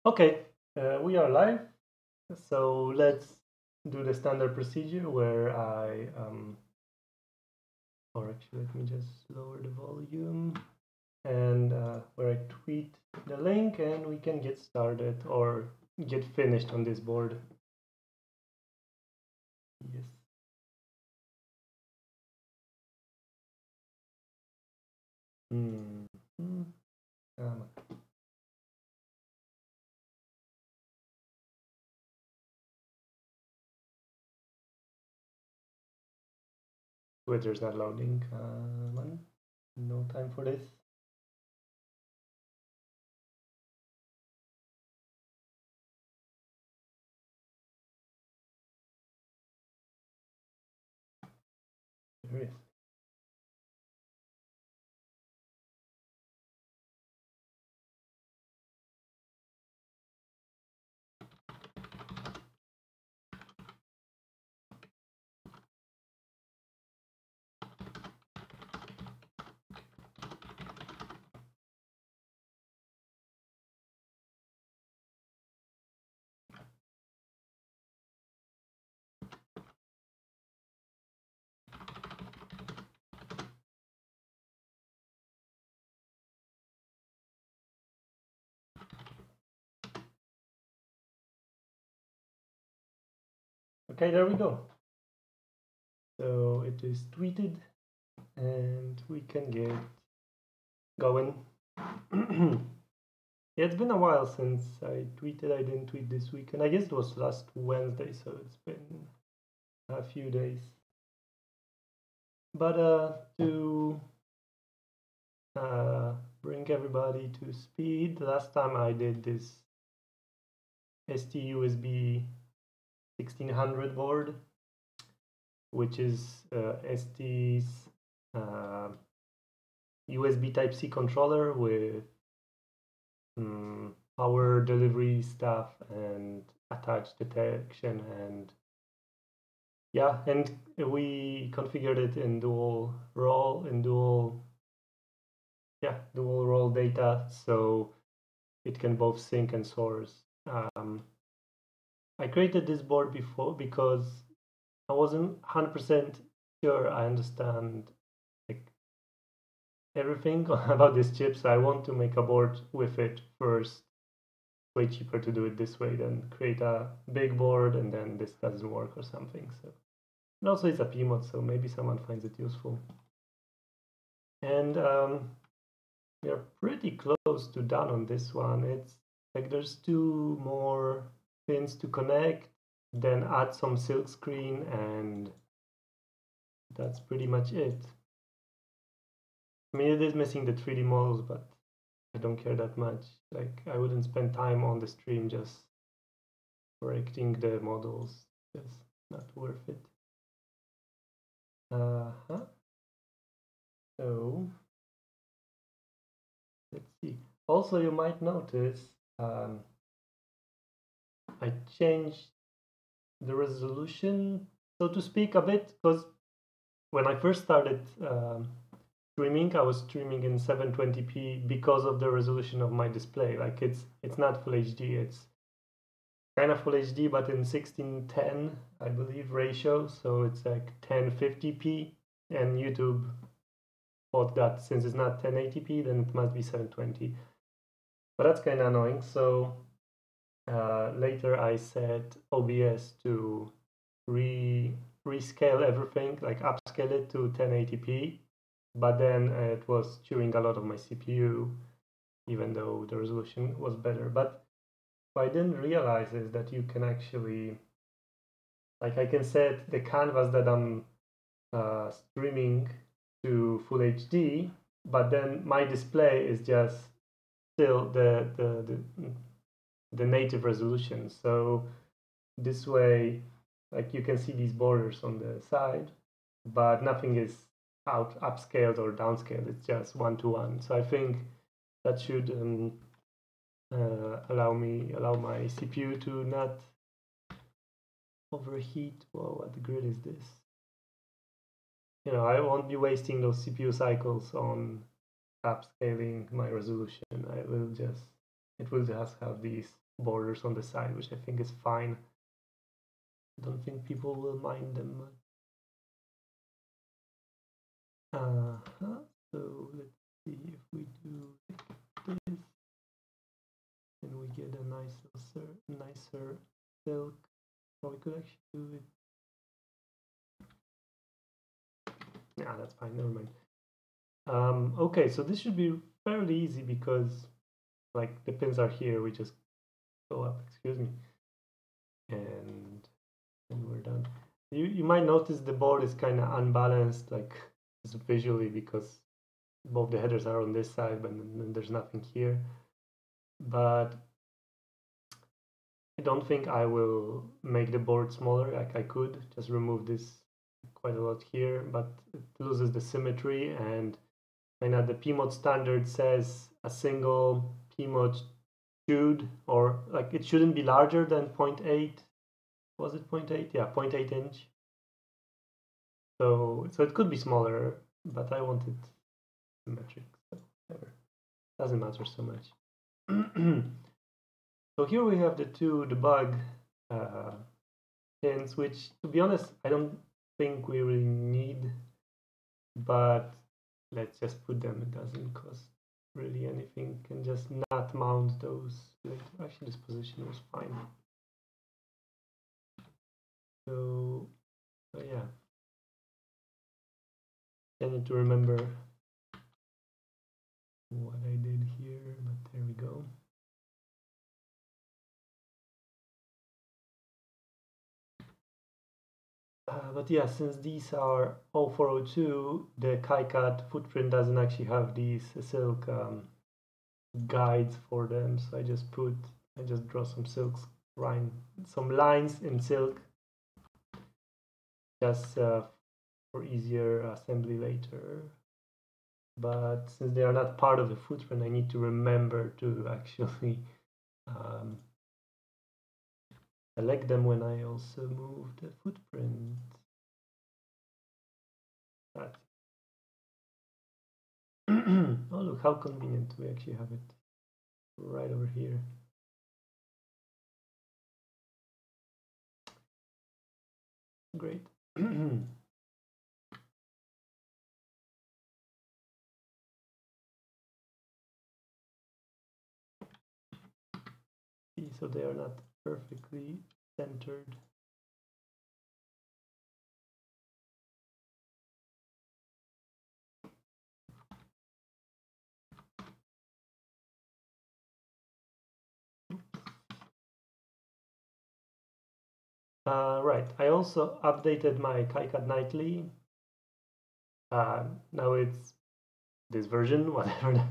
Okay, we are live, so let's do the standard procedure where or actually let me just lower the volume, and where I tweet the link and we can get started or get finished on this board. Yes. Twitter's not loading. No time for this. There is. Okay, there we go. So it is tweeted and we can get going. Yeah, it's been a while since I tweeted. I didn't tweet this week, and I guess it was last Wednesday, so it's been a few days. But to bring everybody to speed, last time I did this STUSB1600 board, which is ST's USB Type-C controller with power delivery stuff and attach detection, and yeah, and we configured it in dual role data, so it can both sync and source. I created this board before because I wasn't 100% sure I understand like everything about this chip, so I want to make a board with it first. Way cheaper to do it this way than create a big board and then this doesn't work or something. So, and also it's a PMOD, so maybe someone finds it useful. And we are pretty close to done on this one. It's like there's 2 more pins to connect, then add some silk screen, and that's pretty much it. I mean, it is missing the 3D models, but I don't care that much. Like, I wouldn't spend time on the stream just correcting the models. Just not worth it. So let's see. Also, you might notice I changed the resolution, so to speak, a bit, because when I first started streaming, I was streaming in 720p because of the resolution of my display. Like it's not Full HD, it's kind of Full HD, but in 16:10, I believe, ratio. So it's like 1050p, and YouTube thought that since it's not 1080p, then it must be 720. But that's kind of annoying. So later I set OBS to rescale everything, like upscale it to 1080p. But then it was chewing a lot of my CPU, even though the resolution was better. But what I didn't realize is that you can actually, like, I can set the canvas that I'm streaming to Full HD, but then my display is just still the native resolution. So this way, like, you can see these borders on the side, but nothing is upscaled or downscaled. It's just 1-to-1. So I think that should allow my CPU to not overheat. Whoa, what grid is this? You know, I won't be wasting those CPU cycles on upscaling my resolution. It will just have these borders on the side, which I think is fine. I don't think people will mind them much. So let's see if we do this, and we get a nicer silk. Or we could actually do it. Yeah, that's fine. Never mind. Okay, so this should be fairly easy because, like, the pins are here. We just go up. Excuse me, and we're done. You might notice the board is kind of unbalanced, like visually, because both the headers are on this side, but then there's nothing here. But I don't think I will make the board smaller. Like, I could just remove this quite a lot here, but it loses the symmetry. And the PMOD standard says a single PMOD should, or like, it shouldn't be larger than 0.8. Was it 0.8? Yeah, 0.8 inch. So it could be smaller, but I want it symmetric. So whatever. Doesn't matter so much. So here we have the two debug pins, which, to be honest, I don't think we really need, but let's just put them. It doesn't cost really anything. Can just not mount those later. Actually, this position was fine. So yeah, I need to remember what I did here, but there we go. But yeah, since these are 0402, the KiCad footprint doesn't actually have these silk guides for them. So I just draw some some lines in silk, just for easier assembly later. But since they are not part of the footprint, I need to remember to actually select them when I also move the footprint. Oh, look how convenient. We actually have it right over here. Great. So they are not perfectly centered. Right, I also updated my KiCad nightly. Now it's this version, whatever.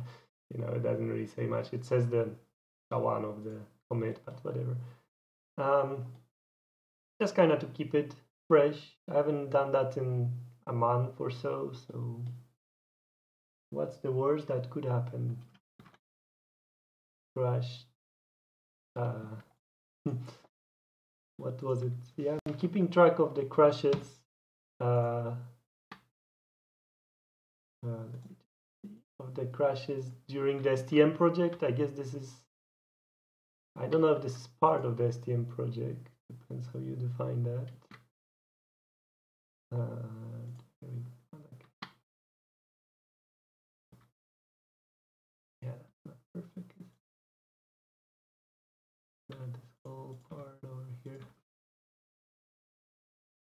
It doesn't really say much. It says the one of the commit, but whatever. Just kind of to keep it fresh. I haven't done that in a month or so. So what's the worst that could happen? Crash. What was it? Yeah, I'm keeping track of the crashes. Of the crashes during the STM project. I guess this is, I don't know if this is part of the STM project. Depends how you define that. Yeah, that's not perfect. This whole part over here.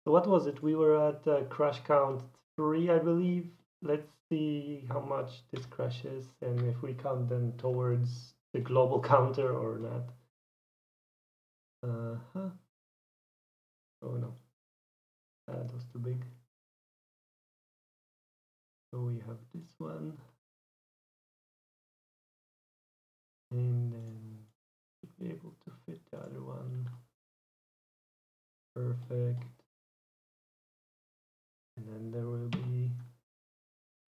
So what was it? We were at crash count 3, I believe. Let's see how much this crashes and if we count them towards the global counter or not. Oh no, that was too big. So we have this one, and then should be able to fit the other one. Perfect. And then there will be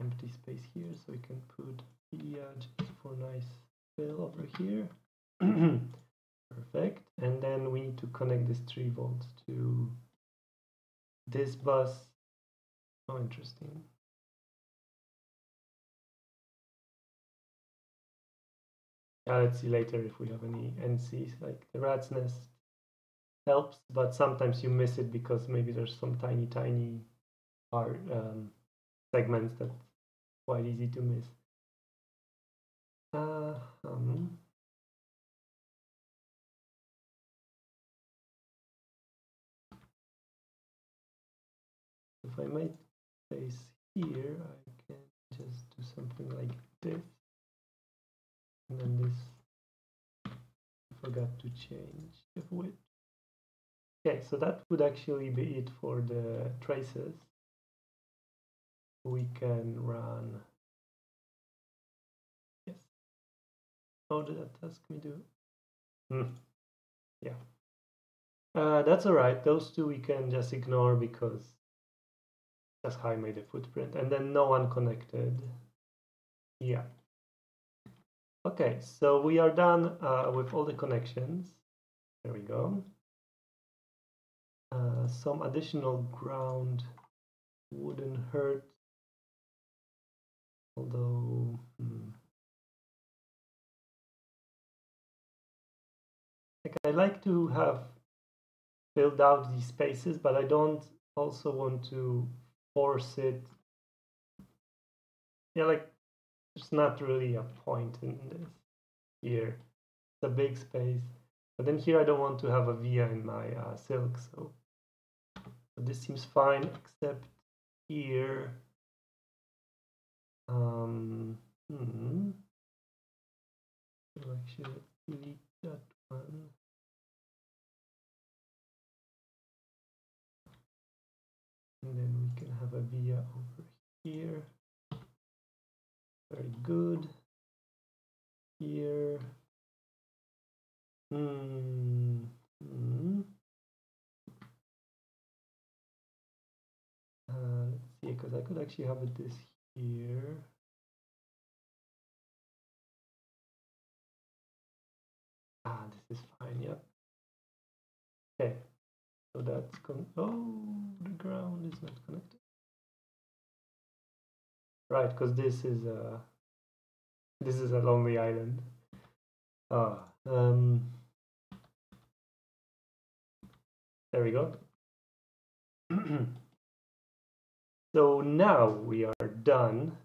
empty space here, so we can put the just for nice fill over here. Perfect. And then we need to connect this 3 volts to this bus. Oh, interesting. let's see later if we have any NCs, like the rat's nest helps, but sometimes you miss it because maybe there's some tiny part, segments that's quite easy to miss. If I make space here, I can just do something like this, and then this, I forgot to change the width. Okay, so that would actually be it for the traces. We can run, yes. How did that task me do? Yeah. That's all right. Those two we can just ignore because that's how I made a footprint. And then no one connected. Yeah. Okay, so we are done with all the connections. There we go. Some additional ground wouldn't hurt. Although, like I like to have filled out these spaces, but I don't also want to force it. Yeah, like there's not really a point in this here. It's a big space, but then here I don't want to have a via in my silk, so this seems fine, except here. So actually delete that one. And then we can have a via over here. Very good. Here. Let's see, because I could actually have it this here. This is fine, yep. Okay, so that's the ground is not connected. Right, because this is a lonely island. There we go. So now we are done.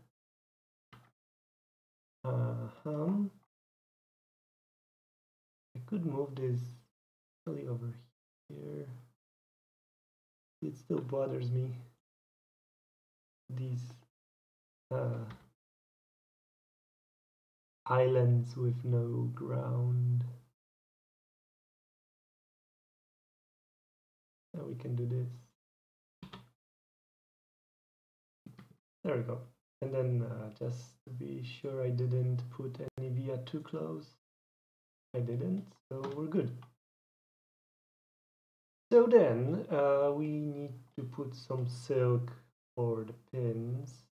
I could move this really over here. It still bothers me. These islands with no ground. Now we can do this. There we go. And then just to be sure I didn't put any via too close. I didn't, so we're good. So then we need to put some silk for the pins,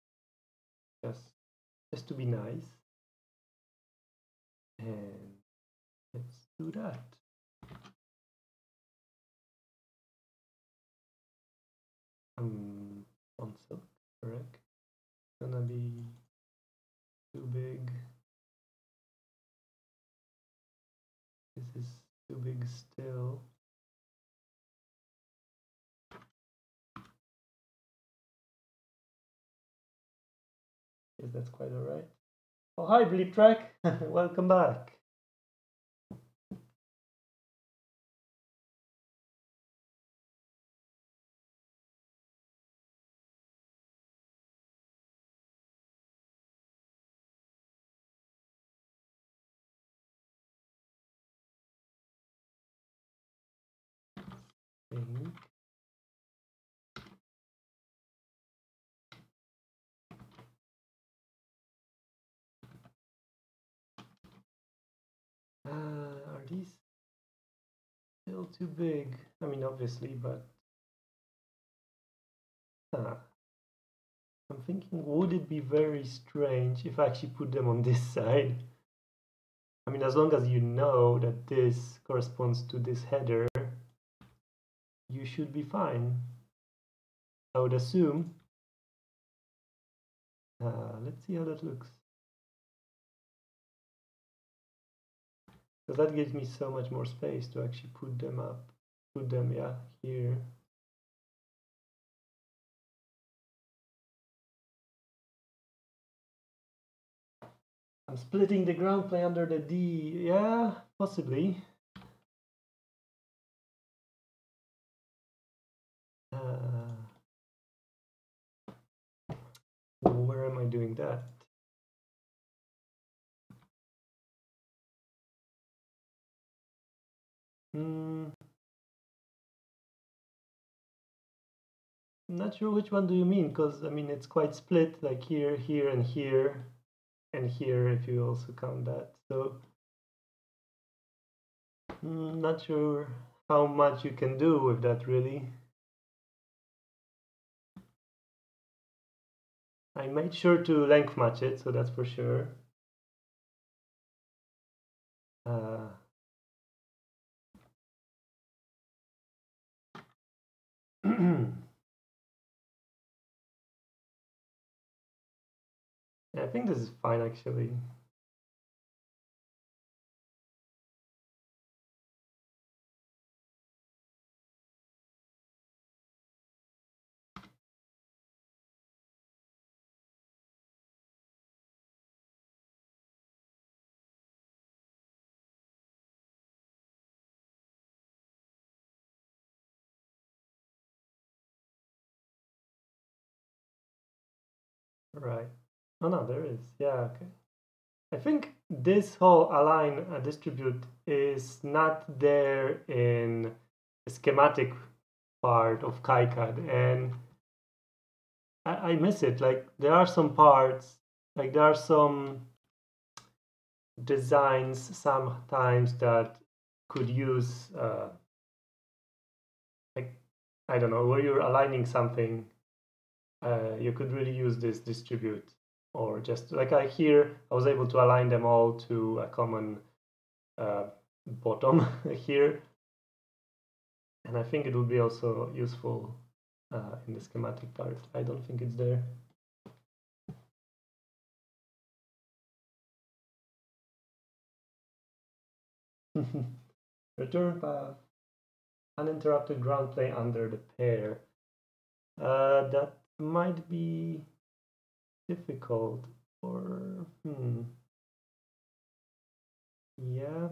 just to be nice. And let's do that. On silk, correct? Gonna be too big. This is too big still. Yes, that's quite all right. Oh, hi, Bleep Track. Welcome back. Are these still too big? I mean, obviously, but I'm thinking, would it be very strange if I actually put them on this side? I mean, as long as you know that this corresponds to this header, you should be fine. I would assume. Let's see how that looks. because that gives me so much more space to actually put them yeah, here. I'm splitting the ground plane under the D. Yeah, possibly. Where am I doing that? I'm not sure which one do you mean, because I mean it's quite split, like here, here, and here, and here if you also count that. So not sure how much you can do with that really. I made sure to length match it, so that's for sure. Yeah, I think this is fine actually. Right. Oh no, there is. Yeah, okay. I think this whole align distribute is not there in the schematic part of KiCad, and I miss it. Like there are some parts, like there are some designs sometimes that could use like I don't know, where you're aligning something, you could really use this distribute, or just like I was able to align them all to a common bottom here, and I think it would be also useful in the schematic part. I don't think it's there. Return path, uninterrupted ground plane under the pair. That might be difficult, or yeah.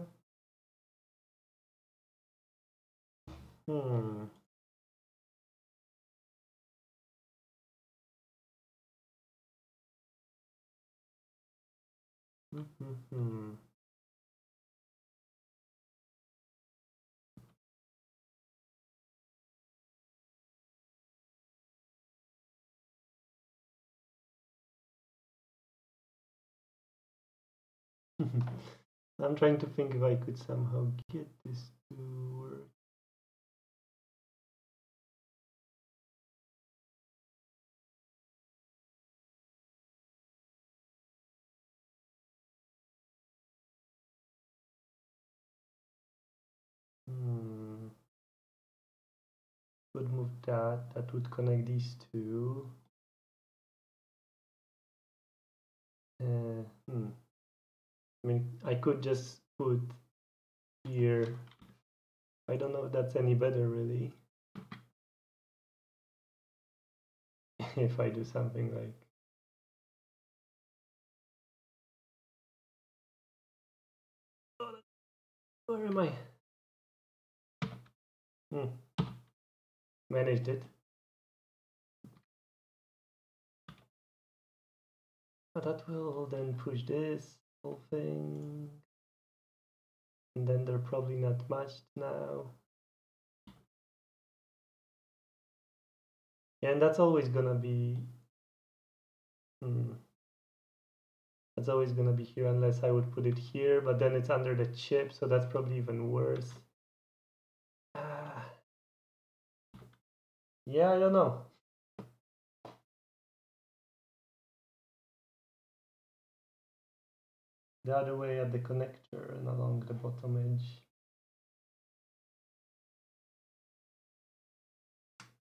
I'm trying to think if I could somehow get this to work. Would move that. That would connect these two. I mean, I could just put here. I don't know if that's any better, really. If I do something like. Where am I? Managed it. But that will then push this whole thing. And then they're probably not matched now. Yeah, and that's always gonna be that's always gonna be here unless I would put it here, but then it's under the chip, so that's probably even worse. Yeah, I don't know. The other way at the connector and along the bottom edge.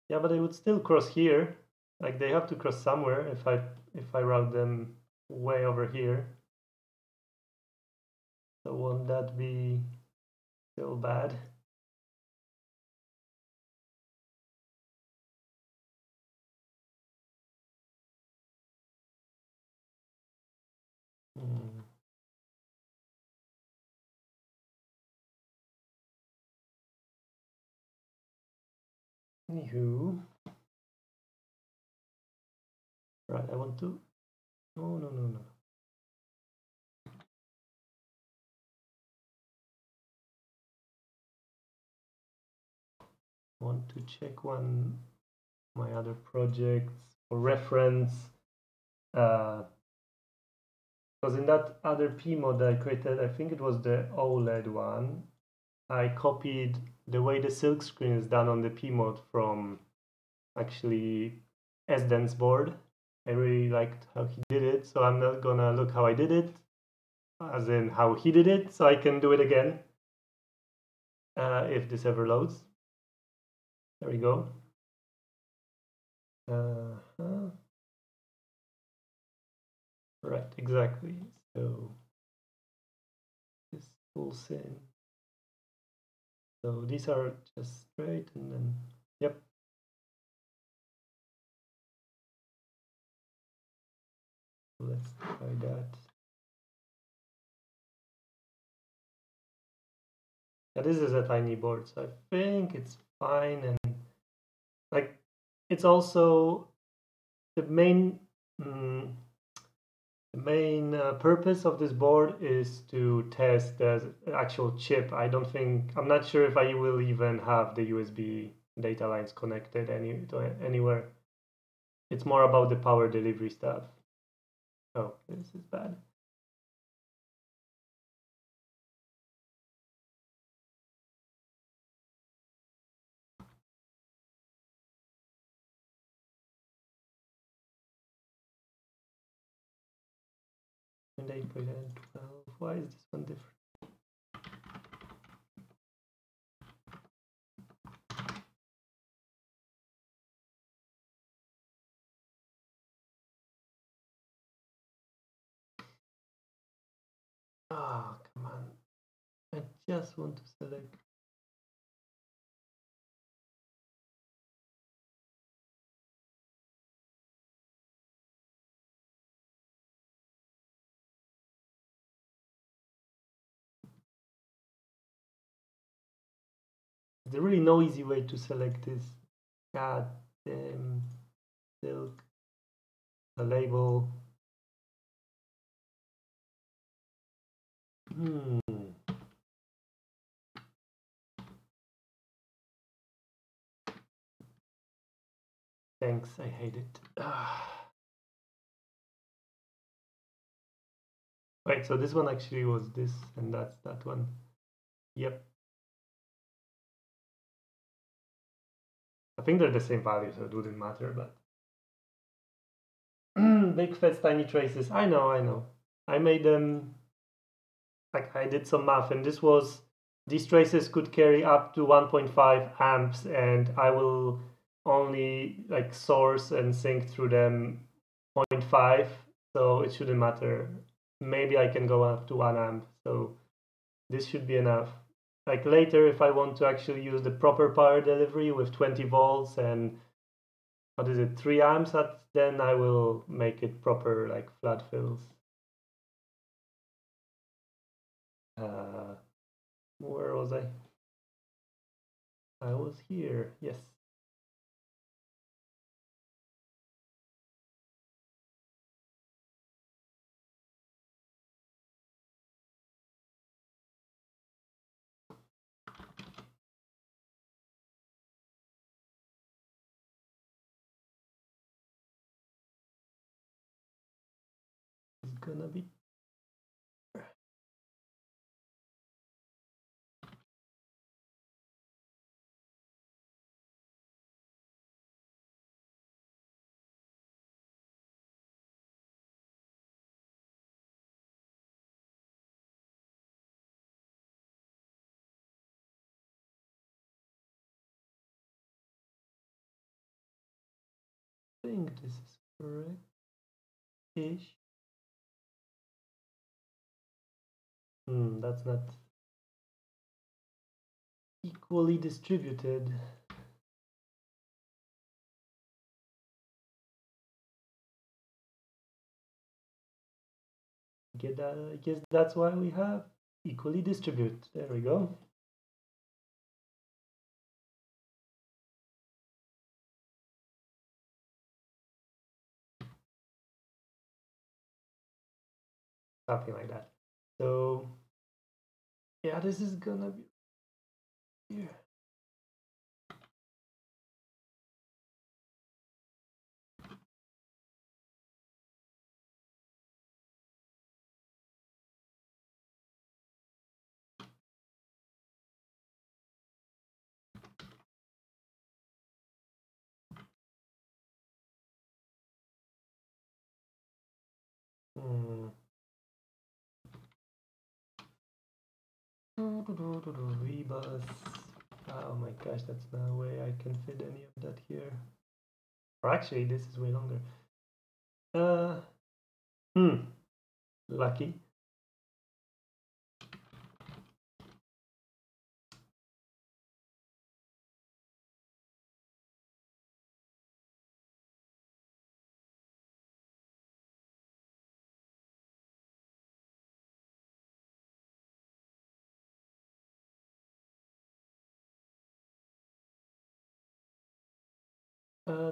Yeah, but they would still cross here. Like they have to cross somewhere if I route them way over here. So won't that be still bad? Anywho, right, I want to, no. I want to check one my other projects for reference. Because in that other P mod that I created, I think it was the OLED one, I copied the way the silk screen is done on the P mod from actually SDense board. I really liked how he did it, so I'm not gonna look how I did it, as in how he did it, so I can do it again if this ever loads. There we go. Right, exactly. So this pulls in. So these are just straight, and then yep. Let's try that. Yeah, this is a tiny board, so I think it's fine, and like it's also the main purpose of this board is to test the actual chip. I'm not sure if I will even have the USB data lines connected anywhere. It's more about the power delivery stuff. Oh, this is bad. And 8.12. Why is this one different? Ah, oh, come on. I just want to select. There's really no easy way to select this. God damn silk. The label. Thanks, I hate it. Wait, so this one actually was this, and that's that one. Yep. I think they're the same value, so it wouldn't matter, but big fat tiny traces. I know. I made them, like I did some math, and these traces could carry up to 1.5 amps, and I will only like source and sync through them 0.5, so it shouldn't matter. Maybe I can go up to 1 amp, so this should be enough. Like later, if I want to actually use the proper power delivery with 20 volts and what is it, 3 amps, then I will make it proper, like flat fills. Where was I? I was here, yes. It's gonna be I think this is correct-ish. That's not equally distributed. I guess that's why we have equally distributed. There we go. Something like that. So yeah, this is gonna be here. Rebus. Oh my gosh, that's no way I can fit any of that here. Or actually, this is way longer. Lucky.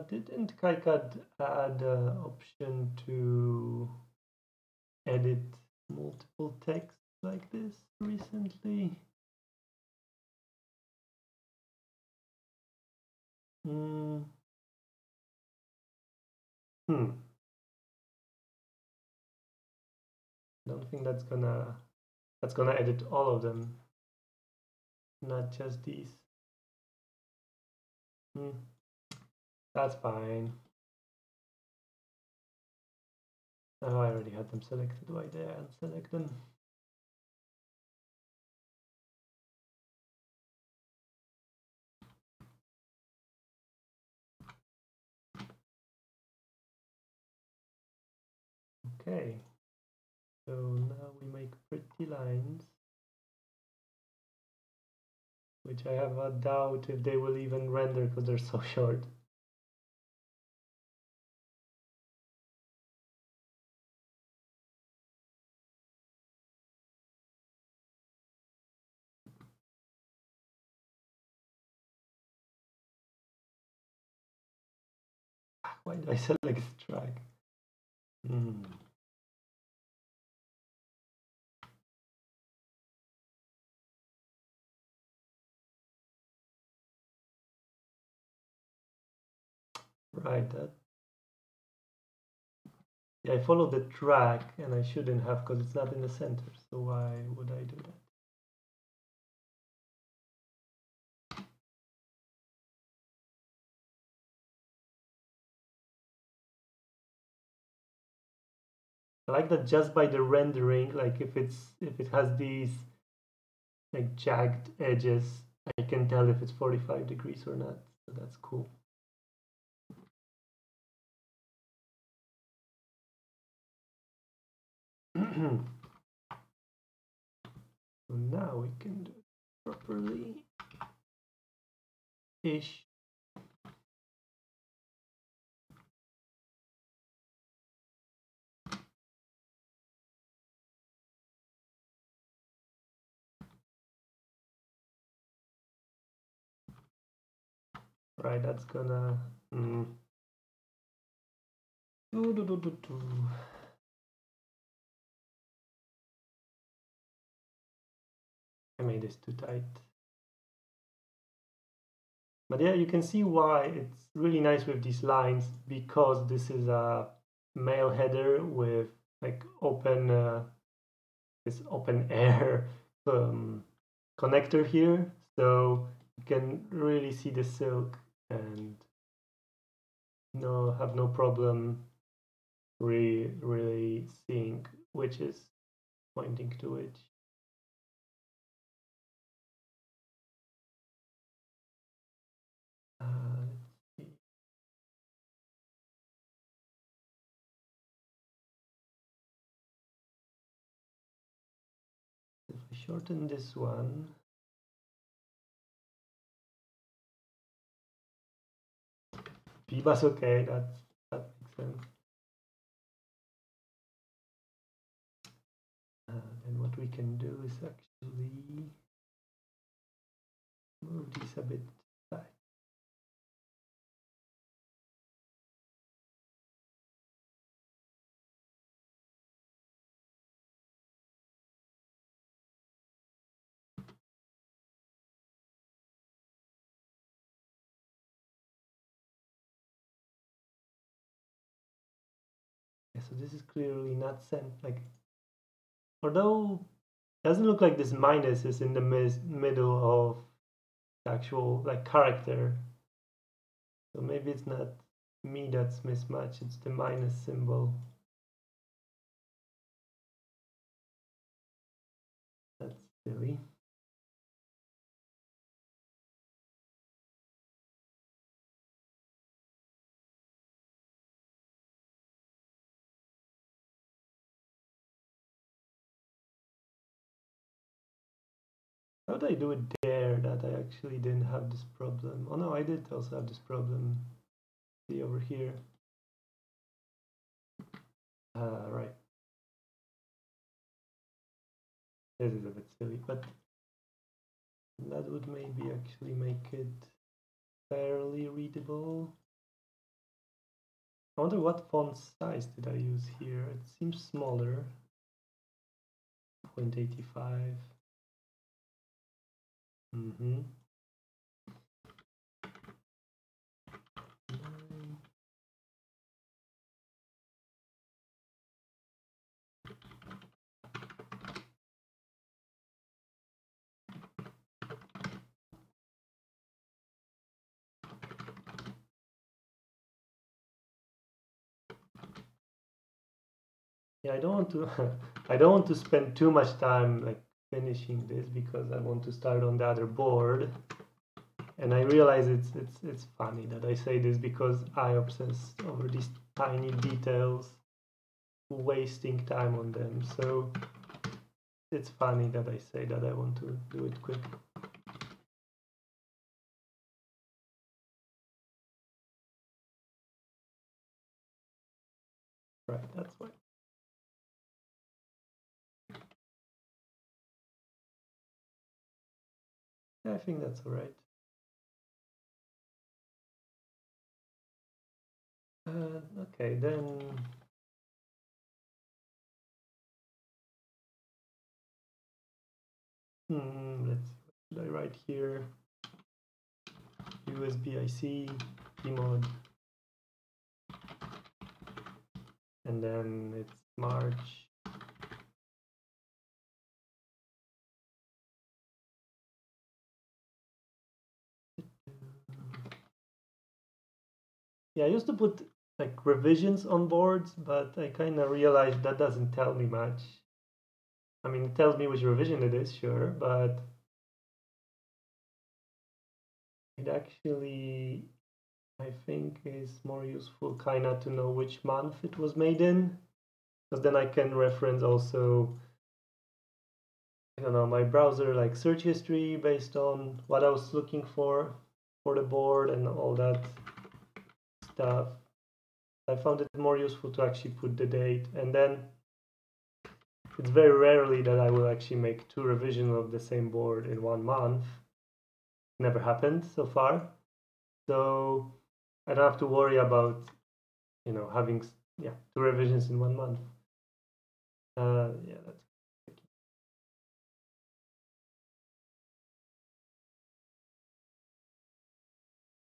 Didn't KiCad add an option to edit multiple texts like this recently? Don't think that's gonna edit all of them, not just these. That's fine. Oh, I already had them selected. Why did I unselect them? Okay, so now we make pretty lines, which I have a doubt if they will even render because they're so short. Why do I select track? Right, that. Yeah, I follow the track and I shouldn't have because it's not in the center. So why would I do that? I like that just by the rendering, like if it has these like jagged edges, I can tell if it's 45 degrees or not. So that's cool. So now we can do it properly ish. Right, that's gonna I made this too tight. But yeah, you can see why it's really nice with these lines, because this is a mail header with like this open air connector here, so you can really see the silk and have no problem really seeing which is pointing to which. Let's see. shorten this one. Viva's okay, that makes sense. And what we can do is actually move these a bit back. Yeah, so this is clearly not sent, like, although it doesn't look like this minus is in the middle of the actual like character. So maybe it's not me that's mismatched, it's the minus symbol. That's silly. How did I do it there that I actually didn't have this problem? Oh no, I did also have this problem. See over here. Right. This is a bit silly, but that would maybe actually make it fairly readable. I wonder what font size did I use here? It seems smaller. 0.85. Mm-hmm. Yeah, I don't want to I don't want to spend too much time like finishing this because I want to start on the other board. And I realize it's funny that I say this because I obsess over these tiny details, wasting time on them. So it's funny that I say that I want to do it quick. Right, that's why. Yeah, I think that's all right. Okay, then let's see, what should I write here? USB IC, Pmod, and then it's March. Yeah, I used to put like revisions on boards, but I kind of realized that doesn't tell me much. I mean, it tells me which revision it is, sure, but it actually, I think, is more useful kind of to know which month it was made in, because then I can reference also, I don't know, my browser like search history based on what I was looking for the board and all that stuff. I found it more useful to actually put the date, and then it's very rarely that I will actually make 2 revisions of the same board in 1 month. Never happened so far. So I don't have to worry about, you know, having 2 revisions in 1 month. Yeah, that's tricky.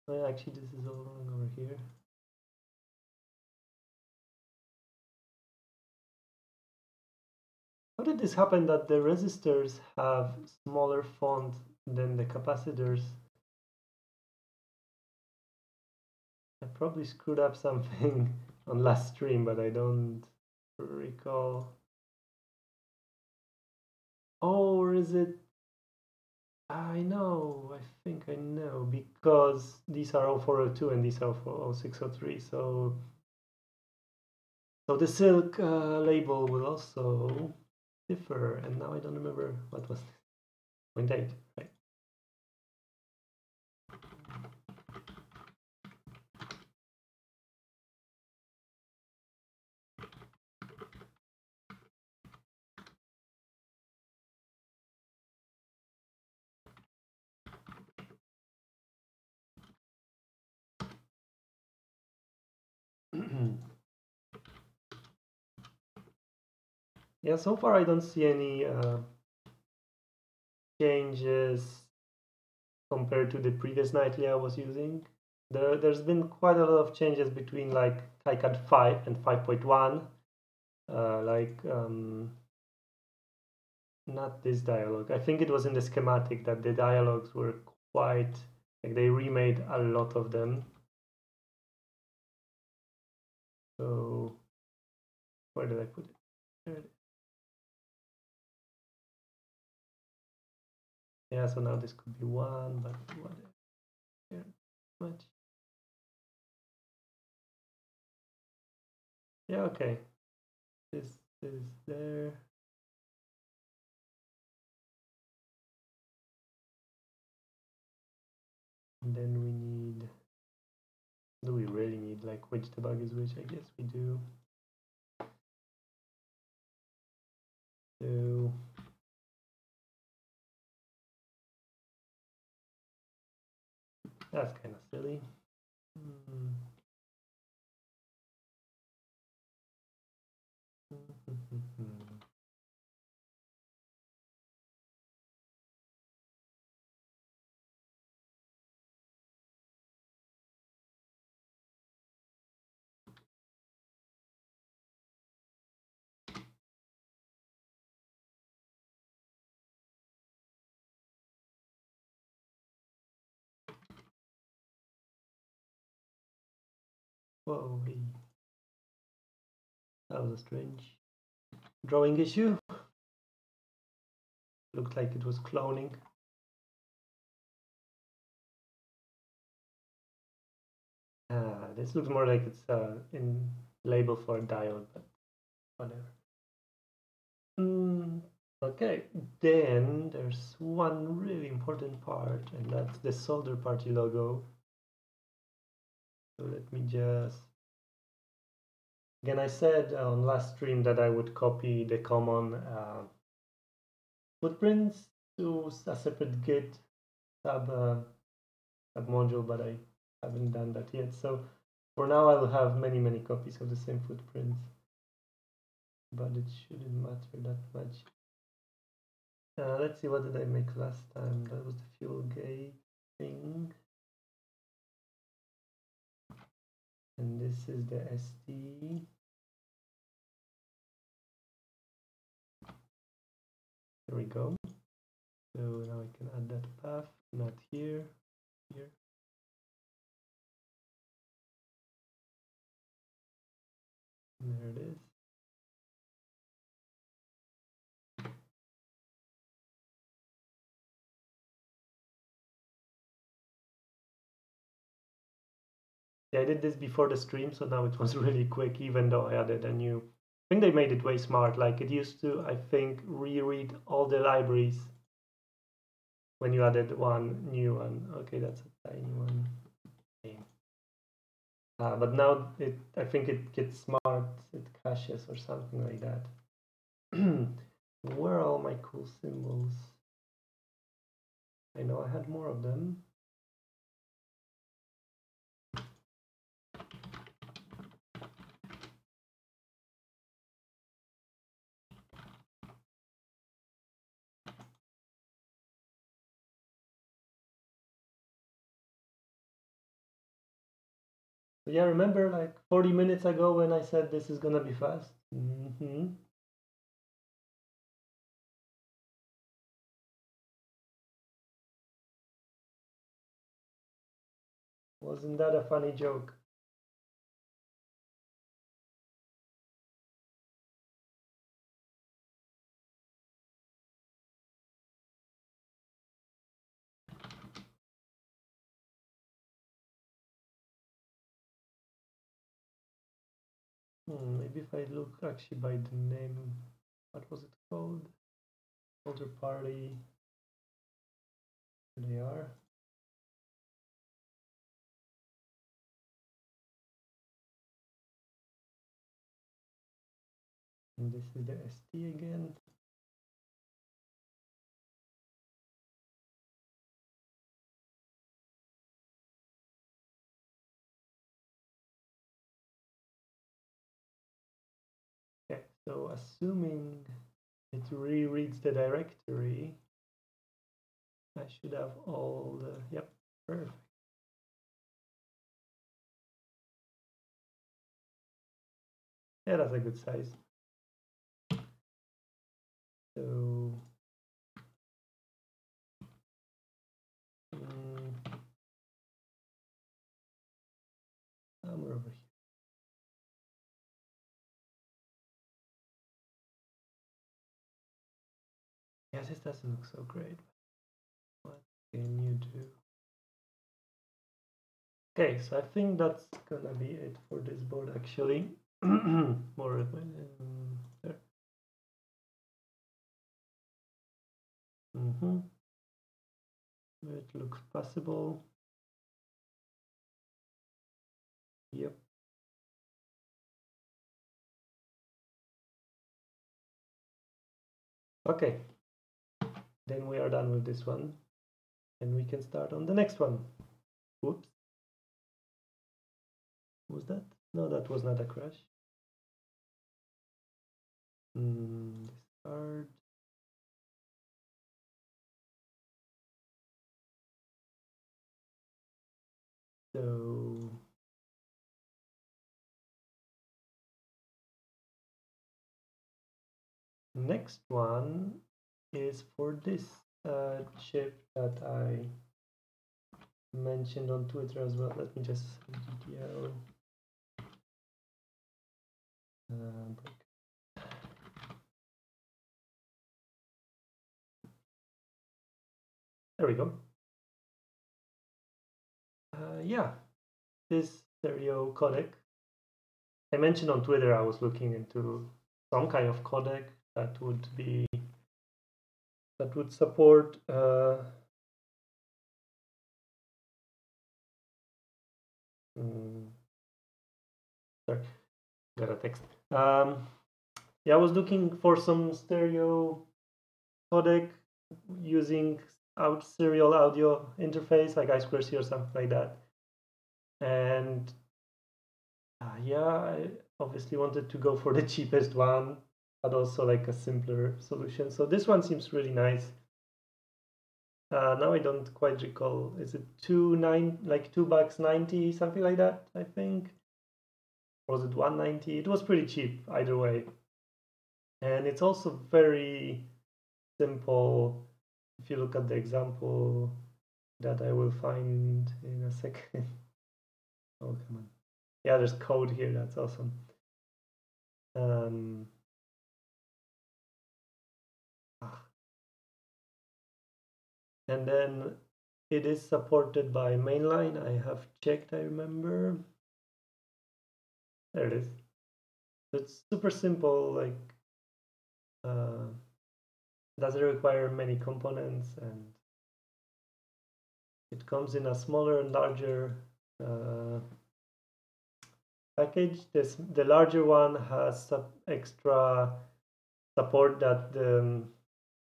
Oh, yeah, actually, this is all wrong over here. How did this happen that the resistors have smaller font than the capacitors? I probably screwed up something on last stream, but I don't recall. Oh, or is it? I know, I think I know, because these are 0402 and these are 0603, so the silk label will also differ, and now I don't remember what was 0.8, right? Yeah, so far I don't see any changes compared to the previous nightly I was using. There's been quite a lot of changes between like KiCad 5 and 5.1. Not this dialogue. I think it was in the schematic that the dialogues were quite, like they remade a lot of them. So where did I put it? There it is. Yeah, so now this could be 1, but what? Here, much. Yeah, okay. This is there. And then we need, do we really need like which debug is which? I guess we do. So that's kind of silly. Whoa, that was a strange drawing issue. Looked like it was cloning. This looks more like it's in label for a diode, but whatever. Okay, then there's one really important part, and that's the solder party logo. So let me just, again, I said on last stream that I would copy the common footprints to a separate Git sub module, but I haven't done that yet. So for now, I will have many copies of the same footprints, but it shouldn't matter that much. Let's see, what did I make last time? That was the fuel gauge thing. And this is the SD. There we go. So now I can add that path, not here, here. And there it is. Yeah, I did this before the stream, so now it was really quick, even though I added a new. I think they made it way smart. Like it used to, I think, reread all the libraries when you added one new one. Okay, that's a tiny one. Okay. But now I think it gets smart. It caches or something like that. Where are all my cool symbols? I know I had more of them. Yeah, remember like 40 minutes ago when I said this is gonna be fast? Wasn't that a funny joke? Maybe if I look actually by the name. what was it called? Older party. Here they are. And this is the ST again. Okay, so assuming it rereads the directory, I should have all the, yep, perfect. Yeah, that's a good size. So, somewhere over here. Yeah, this doesn't look so great. What can you do? Okay, so I think that's gonna be it for this board actually. More there. It looks possible. Yep. Okay, then we are done with this one and we can start on the next one. Whoops. Was that? No, that was not a crash. Discard. So next one is for this chip that I mentioned on Twitter as well. Let me just SGTL break. There we go. Yeah, this stereo codec. I mentioned on Twitter I was looking into some kind of codec that would support sorry, got a text. Yeah, I was looking for some stereo codec using serial audio interface like I2C or something like that. And yeah, I obviously wanted to go for the cheapest one, but also like a simpler solution. So this one seems really nice. Now I don't quite recall. Is it $2.90, something like that? I think. Or was it $1.90? It was pretty cheap either way. And it's also very simple. If you look at the example that I will find in a second. Oh, come on. Yeah, there's code here. That's awesome. And then it is supported by mainline. I have checked, I remember. There it is. It's super simple, like doesn't require many components, and it comes in a smaller and larger package. The larger one has some extra support that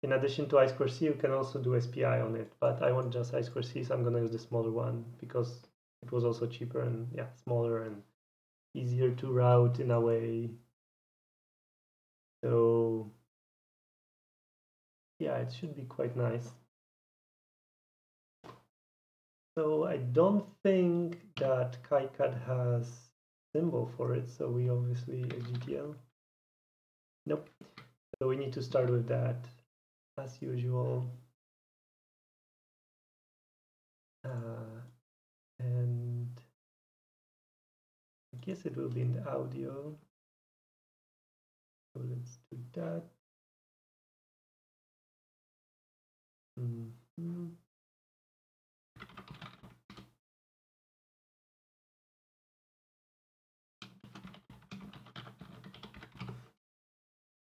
in addition to I2C, you can also do SPI on it, but I want just I2C, so I'm gonna use the smaller one because it was also cheaper and yeah, smaller and easier to route in a way. So yeah, it should be quite nice. So I don't think that KiCad has symbol for it, so we obviously SGTL. Nope. So we need to start with that as usual. And I guess it will be in the audio. So let's do that.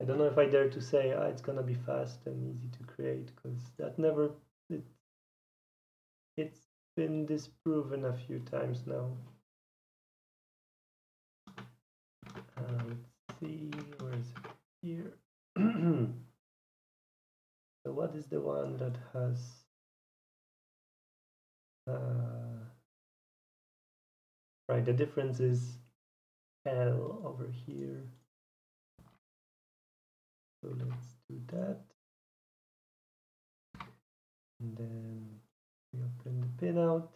I don't know if I dare to say it's gonna be fast and easy to create, because that never it's been disproven a few times now. Let's see, where is it here? So what is the one that has right, the difference is L over here. So let's do that. And then we open the pinout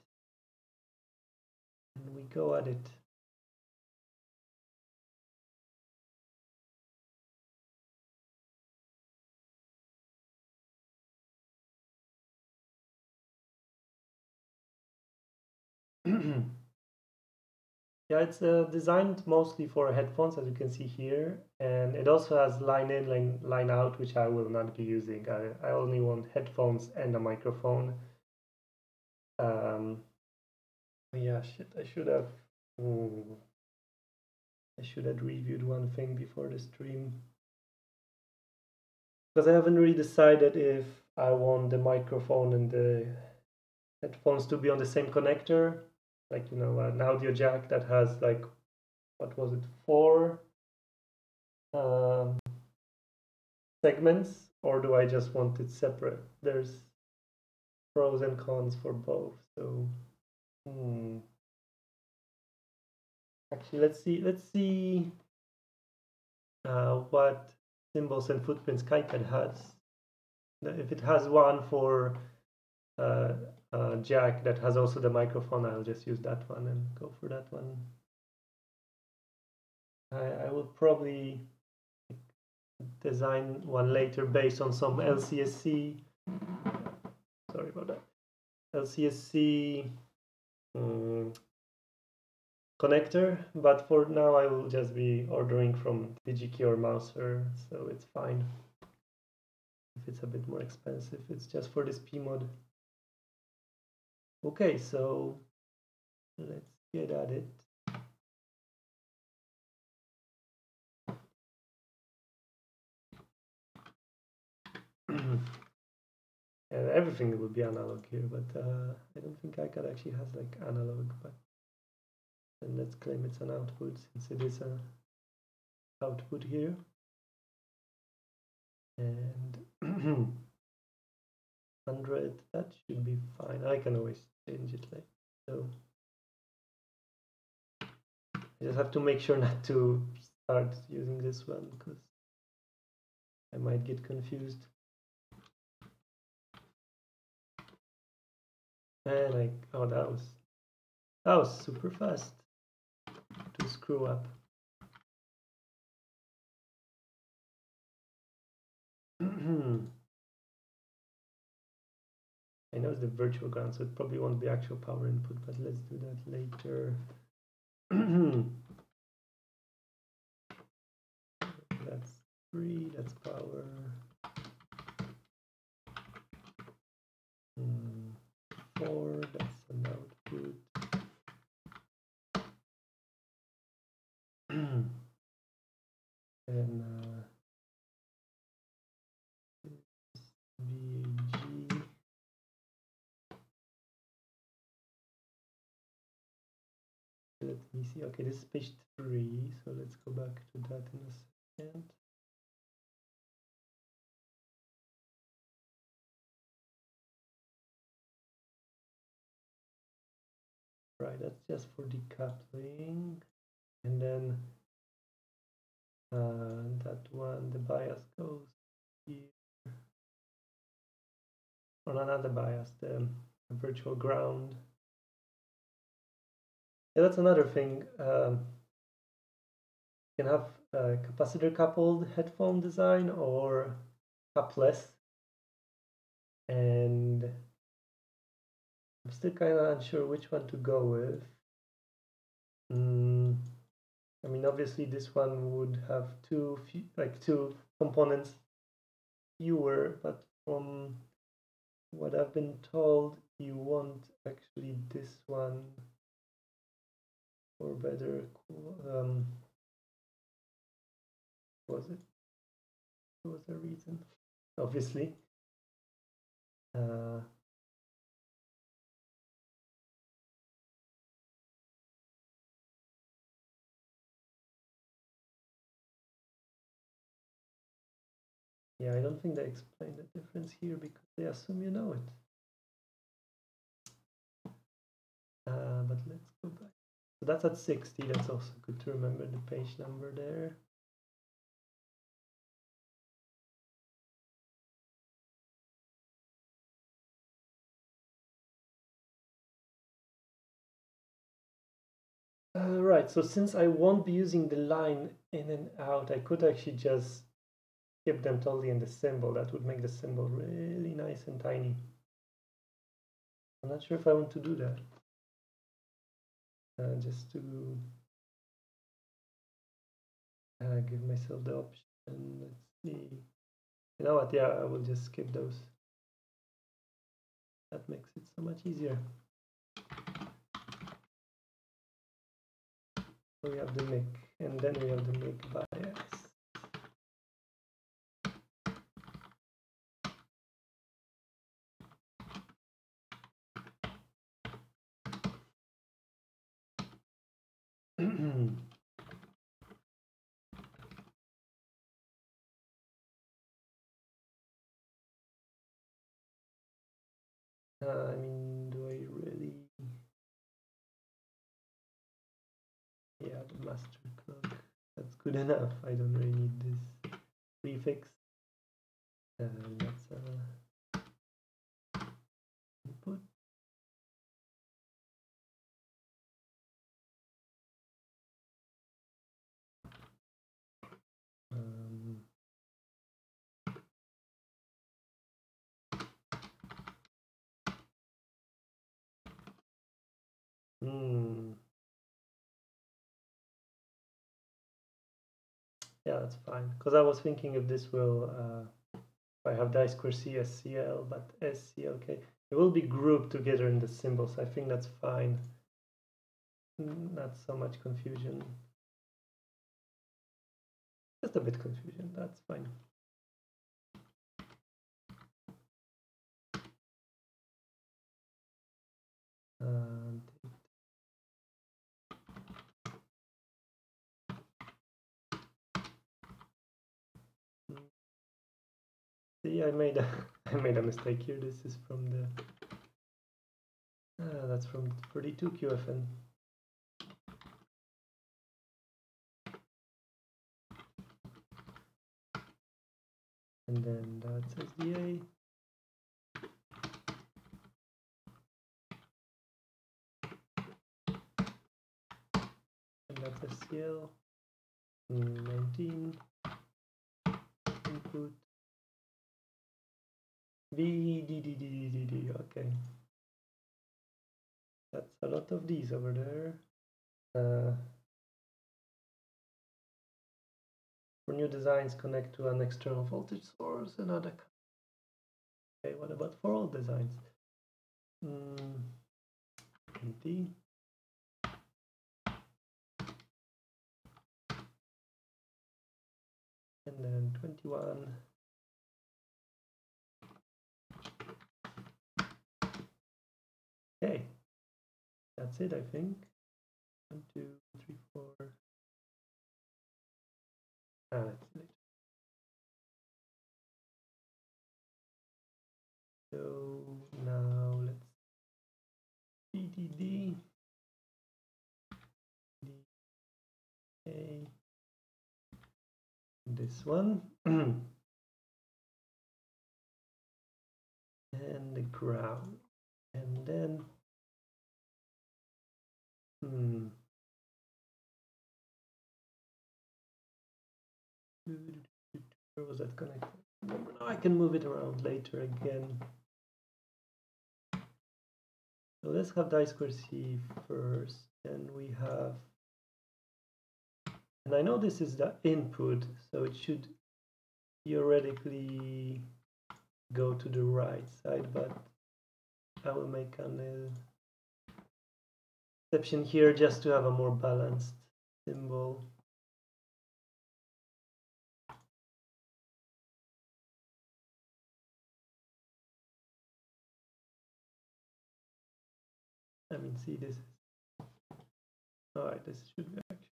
and we go at it. Yeah, it's designed mostly for headphones, as you can see here, and it also has line in, line out, which I will not be using. I only want headphones and a microphone. Yeah, shit, I should have reviewed one thing before the stream, because I haven't really decided if I want the microphone and the headphones to be on the same connector, like, you know, an audio jack that has, like, what was it, 4 segments, or do I just want it separate? There's pros and cons for both. So actually, let's see what symbols and footprints KiCad has. If it has one for jack that has also the microphone, I'll just use that one and go for that one. I will probably design one later based on some LCSC. Sorry about that. LCSC connector, but for now I will just be ordering from DigiKey or Mouser, so it's fine. If it's a bit more expensive, it's just for this P-mod. Okay, so let's get at it. And everything will be analog here, but I don't think KiCad actually has like analog, but then let's claim it's an output since it is an output here. And 100, that should be fine. I can always change it like so. I just have to make sure not to start using this one because I might get confused. And like, oh, that was super fast to screw up. I know it's the virtual ground, so it probably won't be actual power input, but let's do that later. That's 3, that's power. 4, that's an output. And VAG. Let me see. Okay, this is page 3, so let's go back to that in a second. Right, that's just for decoupling. And then that one, the bias goes here. On another bias, the virtual ground. Yeah, that's another thing. You can have capacitor coupled headphone design or cupless. And I'm still kind of unsure which one to go with. I mean, obviously this one would have two components fewer, but from what I've been told, you want actually this one for better was it there was a reason, obviously. Yeah, I don't think they explain the difference here because they assume you know it. But let's go back. So that's at 60. That's also good to remember the page number there. Right, so since I won't be using the line in and out, I could actually just keep them totally in the symbol. That would make the symbol really nice and tiny. I'm not sure if I want to do that. Just to give myself the option. Let's see. You know what? Yeah, I will just skip those. That makes it so much easier. So we have the mic, and then we have the mic bias. I mean, do I really? Yeah, the master clock. That's good enough. I don't really need this prefix. That's input. Yeah, that's fine. Because I was thinking if this will, if I have die square C SCL, but SCLK, it will be grouped together in the symbols. I think that's fine. Not so much confusion. Just a bit confusion. That's fine. See, I made a mistake here. This is from the that's from 32 QFN. And then that's SDA. And that's SCL. 19. Input. VDDDDD. Okay. That's a lot of these over there. For new designs, connect to an external voltage source and other. Okay, what about for all designs? Empty. And then 21. Okay, that's it, I think. 1, 2, 3, 4. That's it. So now let's DDD. Okay. This one. And the ground. And then where was that connected? Remember, now I can move it around later again. So let's have die square C first. Then we have, and I know this is the input, so it should theoretically go to the right side, but I will make an exception here just to have a more balanced symbol. I mean, see, this is all right. This should be actually,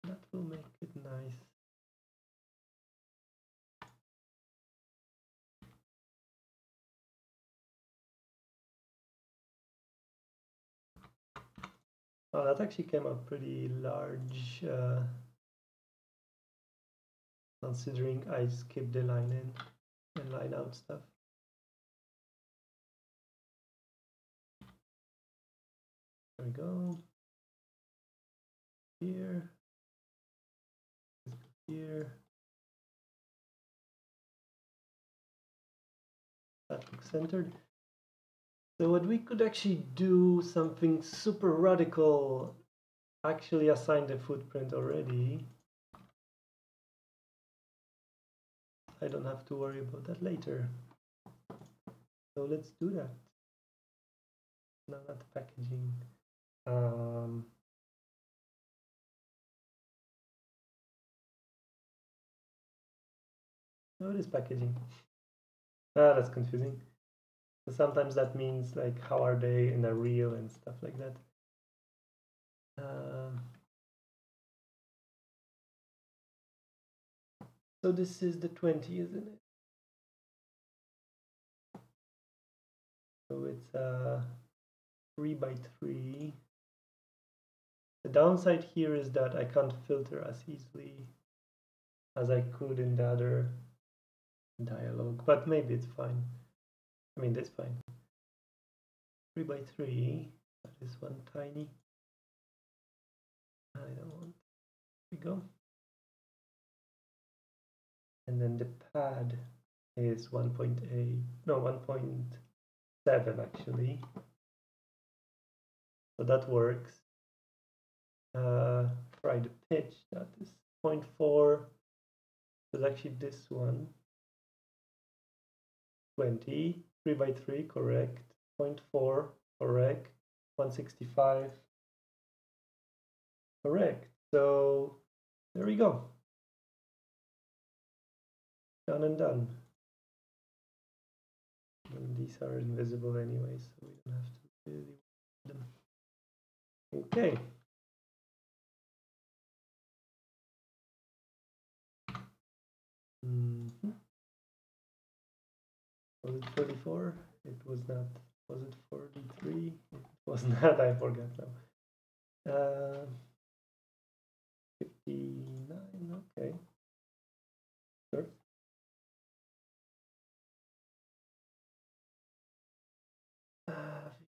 that will make it nice. Oh, that actually came out pretty large, considering I skipped the line in and line out stuff. There we go. Here. Here. That looks centered. So what we could actually do something super radical, actually assign the footprint already. I don't have to worry about that later. So let's do that. No, not the packaging. No, it is packaging. Ah, that's confusing. So sometimes that means like how are they in a reel and stuff like that. So this is the 20, isn't it? So it's 3 by 3. The downside here is that I can't filter as easily as I could in the other dialogue, but maybe it's fine. I mean, that's fine. 3 by 3. That is one tiny. I don't want. There we go. And then the pad is 1.8. No, 1.7 actually. So that works. Try the pitch. That is 0.4. It's actually this one. 20. 3 by 3, correct. 0.4, correct. 165, correct. So there we go. Done and done. And these are invisible anyway, so we don't have to really them. Okay. Was it 44? It was not. Was it 43? It was not. I forgot now. 59. Okay. Sure.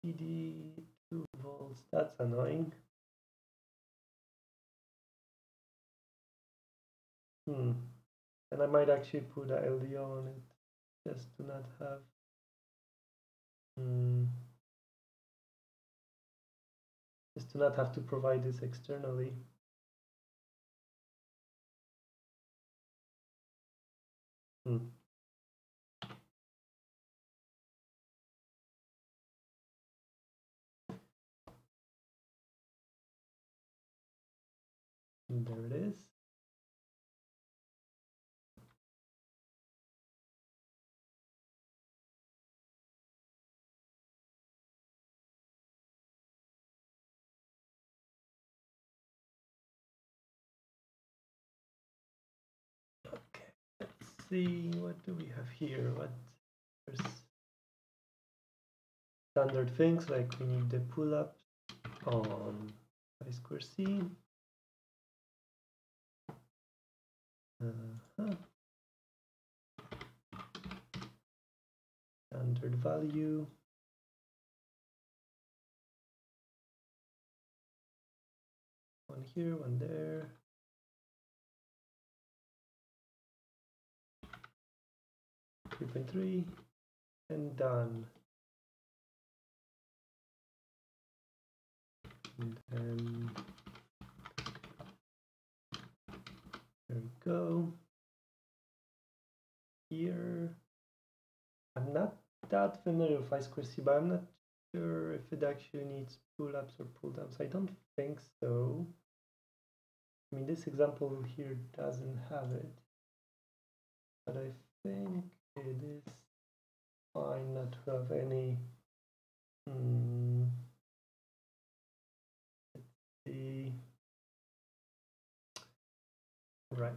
52 volts. That's annoying. And I might actually put a LDO on it just to not have. Just to not have to provide this externally. And there it is. Okay, let's see, what do we have here? There's standard things like we need the pull-up on I2C. Standard value. One here, one there. .3 and done. And then there we go. Here, I'm not that familiar with I2C, but I'm not sure if it actually needs pull-ups or pull-downs. I don't think so. I mean, this example here doesn't have it, but I think it is fine not to have any. Right.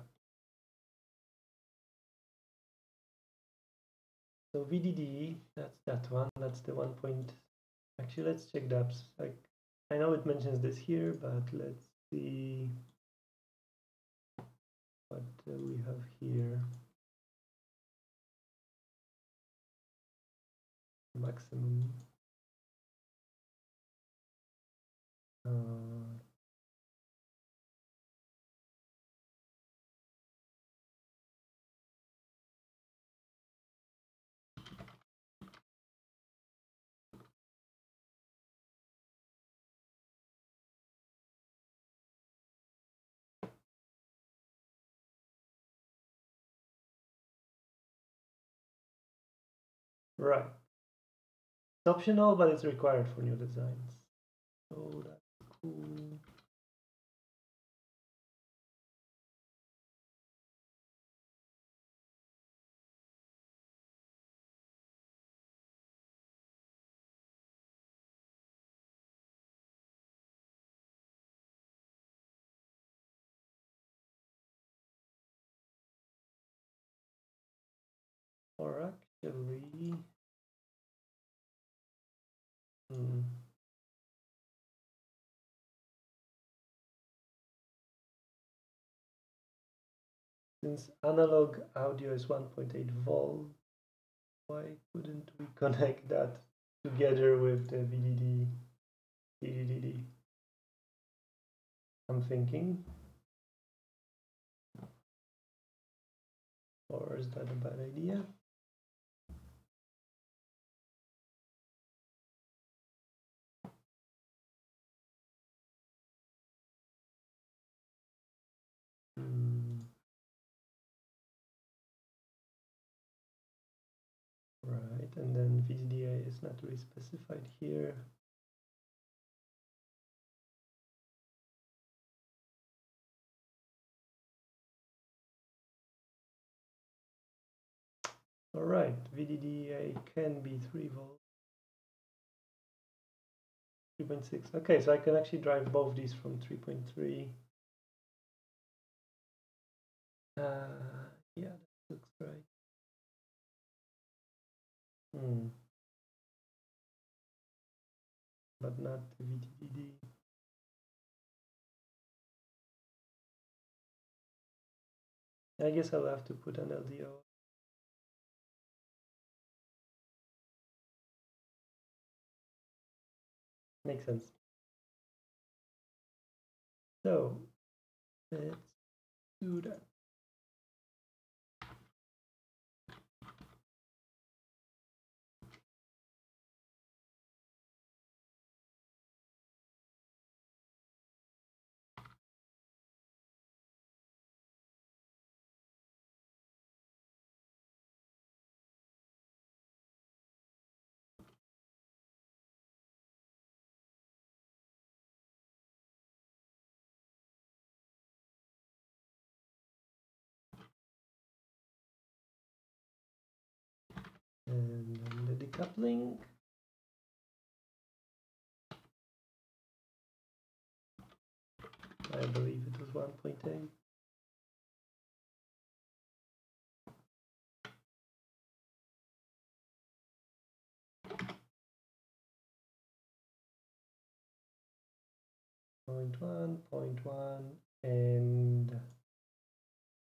So VDD, that's that one. That's the 1 point. Actually, let's check the apps. Like, I know it mentions this here, but let's see what we have here. Maximum. Right. It's optional, but it's required for new designs. So that's cool. Or actually, since analog audio is 1.8 volt, why couldn't we connect that together with the VDD? I'm thinking. Or is that a bad idea? Right, and then VDDI is not really specified here. All right, VDDI can be 3 volts, 3.6. Okay, so I can actually drive both these from 3.3. Yeah, that looks right. But not VDD. I guess I'll have to put an LDO. Makes sense. So let's do that. And then the decoupling. I believe it was 1.8. Point one, and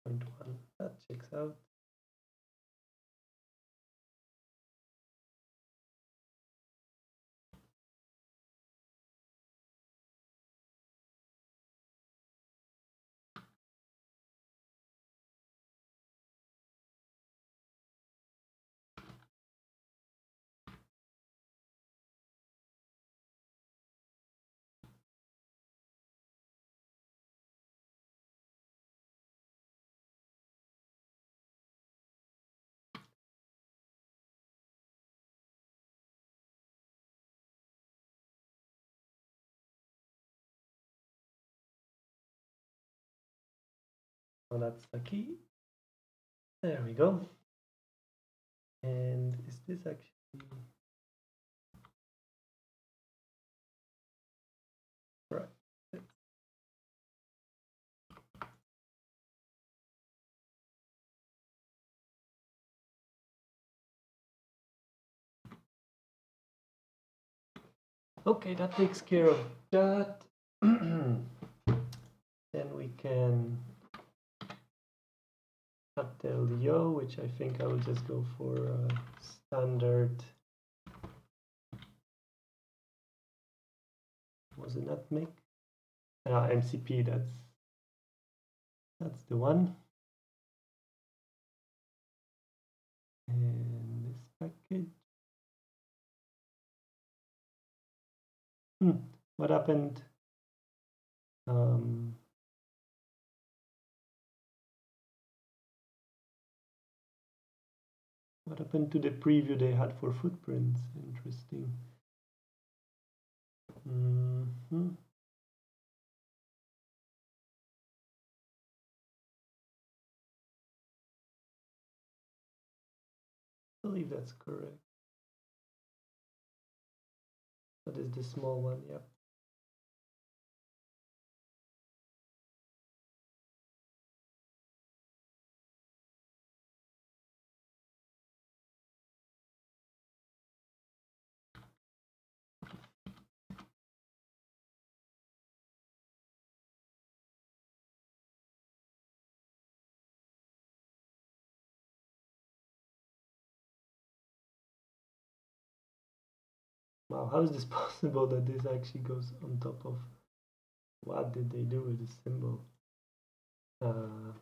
0.1. That checks out. So that's the key. There we go. And is this actually right? Okay, that takes care of that. Then we can tell yo, which I think I will just go for standard. Was it nutmeg? MCP. That's the one. And this package. What happened? What happened to the preview they had for footprints? Interesting. I believe that's correct. That is the small one, yep. Wow, how is this possible that this actually goes on top of? What did they do with this symbol? There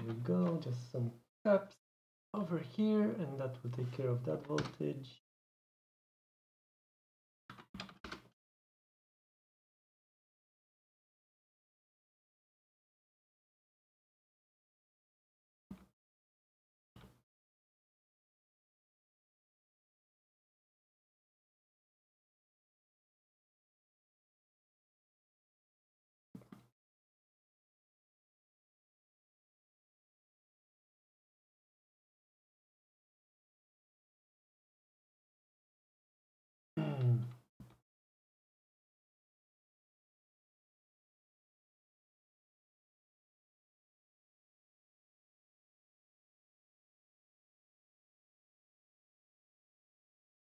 we go, just some caps over here, and that will take care of that voltage.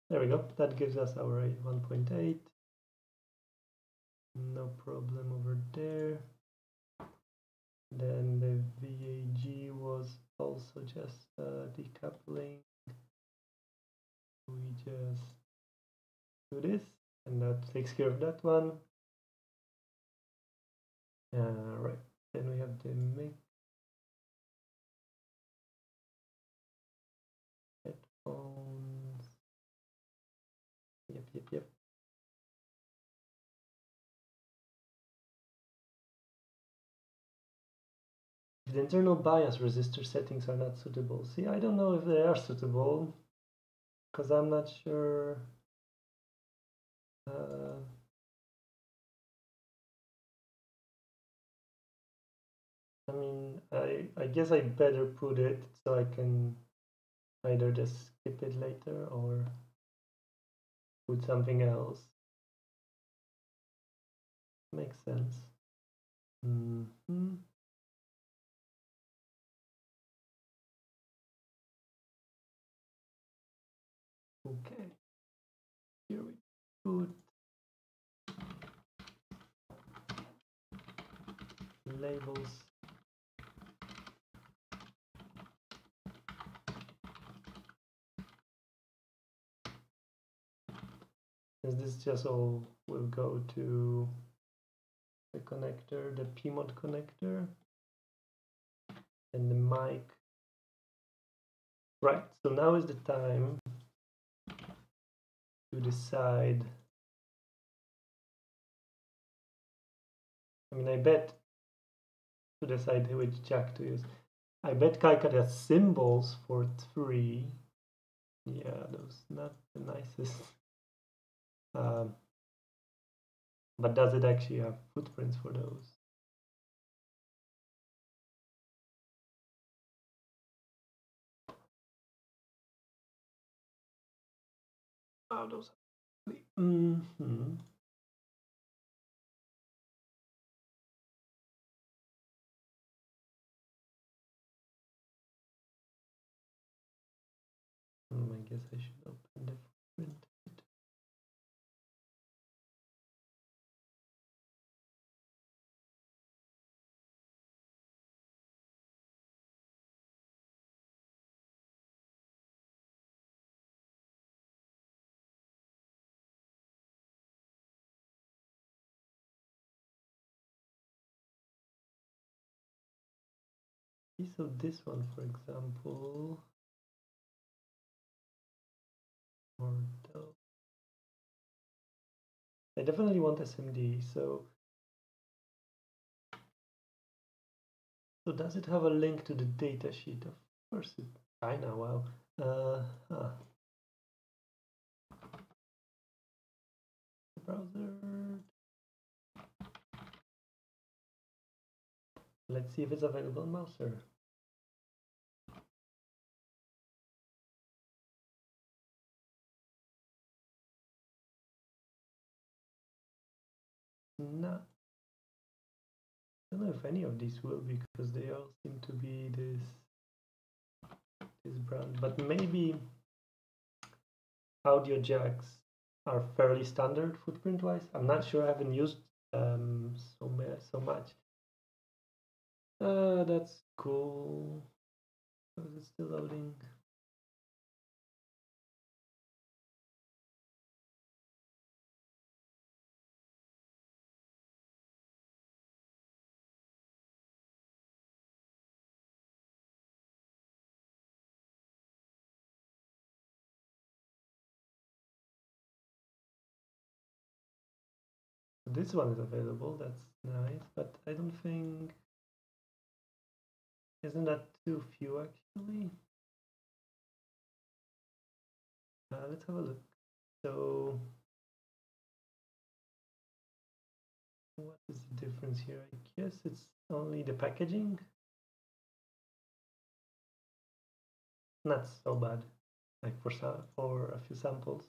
There we go, that gives us our 1.8. No problem over there. Then the VAG was also just decoupling. We just do this, and that takes care of that one. Right, then we have the mic, headphones. Yep. If the internal bias resistor settings are not suitable. See, I don't know if they are suitable, because I'm not sure. I mean, I guess I better put it so I can either just skip it later or put something else. Makes sense. Okay, here we put labels. Since this just all will go to the connector, the PMOD connector, and the mic. Right, so now is the time to decide. I mean, I bet to decide which jack to use. I bet KiCad has symbols for 3. Yeah, those not the nicest. But does it actually have footprints for those? Oh, those. guess I should open the footprint. So this one, for example, or I definitely want SMD. So does it have a link to the datasheet? Of course, it kinda. Wow. Browser. Let's see if it's available in Mouser. No. I don't know if any of these will, because they all seem to be this brand, but maybe audio jacks are fairly standard footprint wise. I'm not sure. I haven't used so much. That's cool. Is it still loading? This one is available. That's nice, but I don't think. Isn't that too few actually? Let's have a look. So what is the difference here? I guess it's only the packaging. Not so bad, like for a few samples.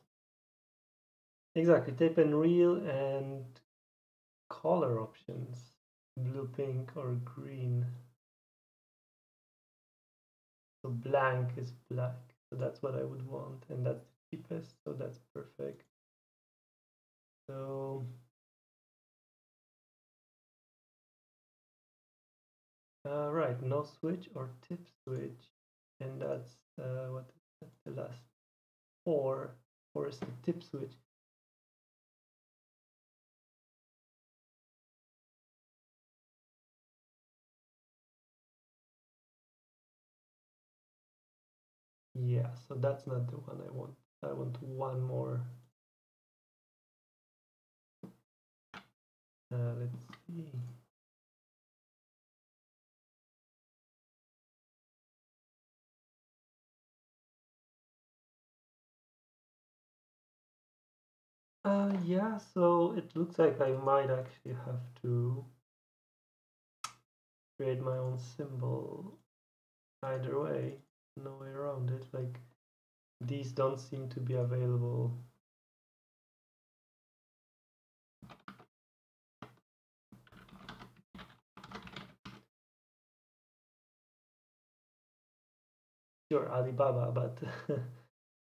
Exactly, tape and reel and color options, blue, pink, or green. So blank is black, so that's what I would want, and that's the cheapest, so that's perfect. So right, no switch or tip switch, and that's what is that? The last four is the tip switch. Yeah, so that's not the one I want. I want one more. Let's see. Yeah, so it looks like I might actually have to create my own symbol. Either way, no way around it. Like, these don't seem to be available. Sure, Alibaba, but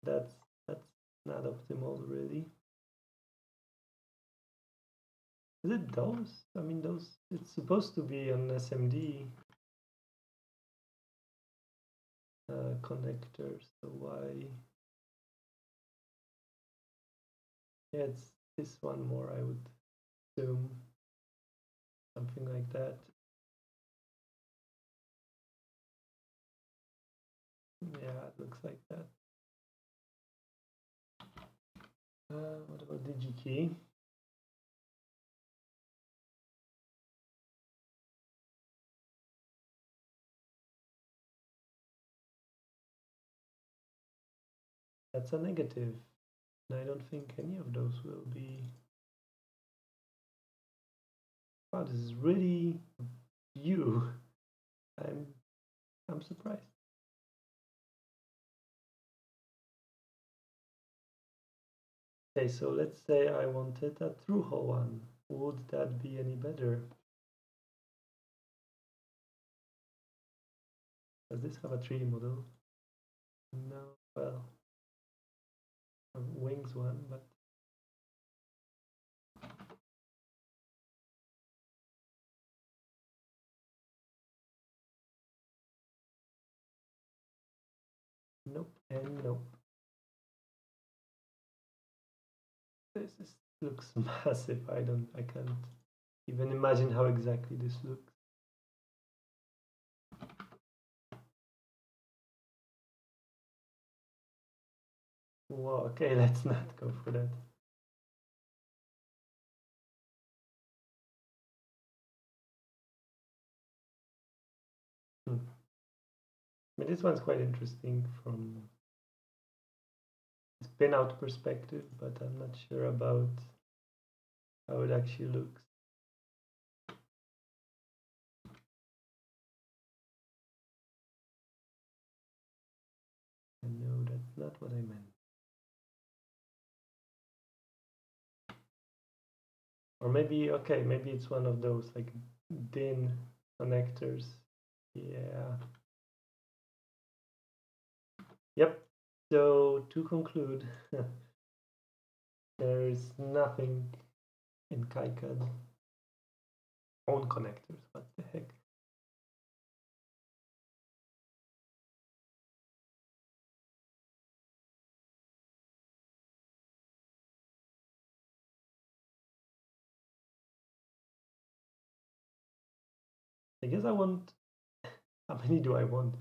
that's not optimal, really. Is it those? I mean, those. It's supposed to be an SMD connector. So why? Yeah, it's this one more. I would assume something like that. Yeah, it looks like that. What about DigiKey? That's a negative. And I don't think any of those will be. Wow, this is really you. I'm surprised. Okay, so let's say I wanted a through hole one. Would that be any better? Does this have a 3D model? No. Well, wings one, but nope and nope. This looks massive. I can't even imagine how exactly this looks. Whoa, okay, let's not go for that. But this one's quite interesting from a spin out perspective, but I'm not sure about how it actually looks. No, that's not what I meant. Or maybe, okay, maybe it's one of those like DIN connectors. Yeah. Yep. So to conclude, there is nothing in KiCad on connectors. What the heck? I guess I want, how many do I want?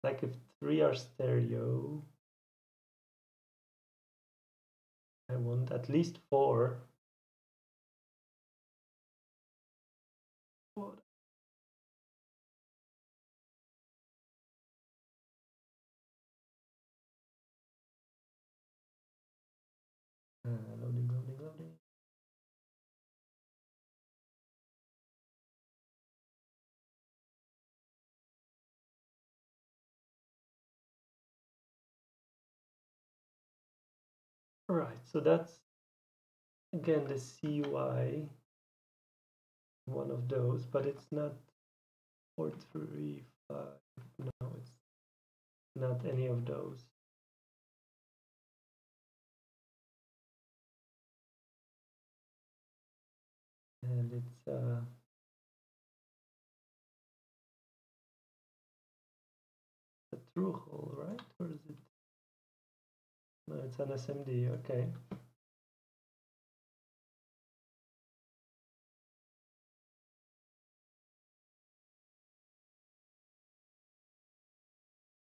Like if 3 are stereo, I want at least 4. What? Loading. Right, so that's again the CUI, one of those, but it's not 435. No, it's not any of those. And it's a through hole, right? Or is it? No, it's an SMD. Okay.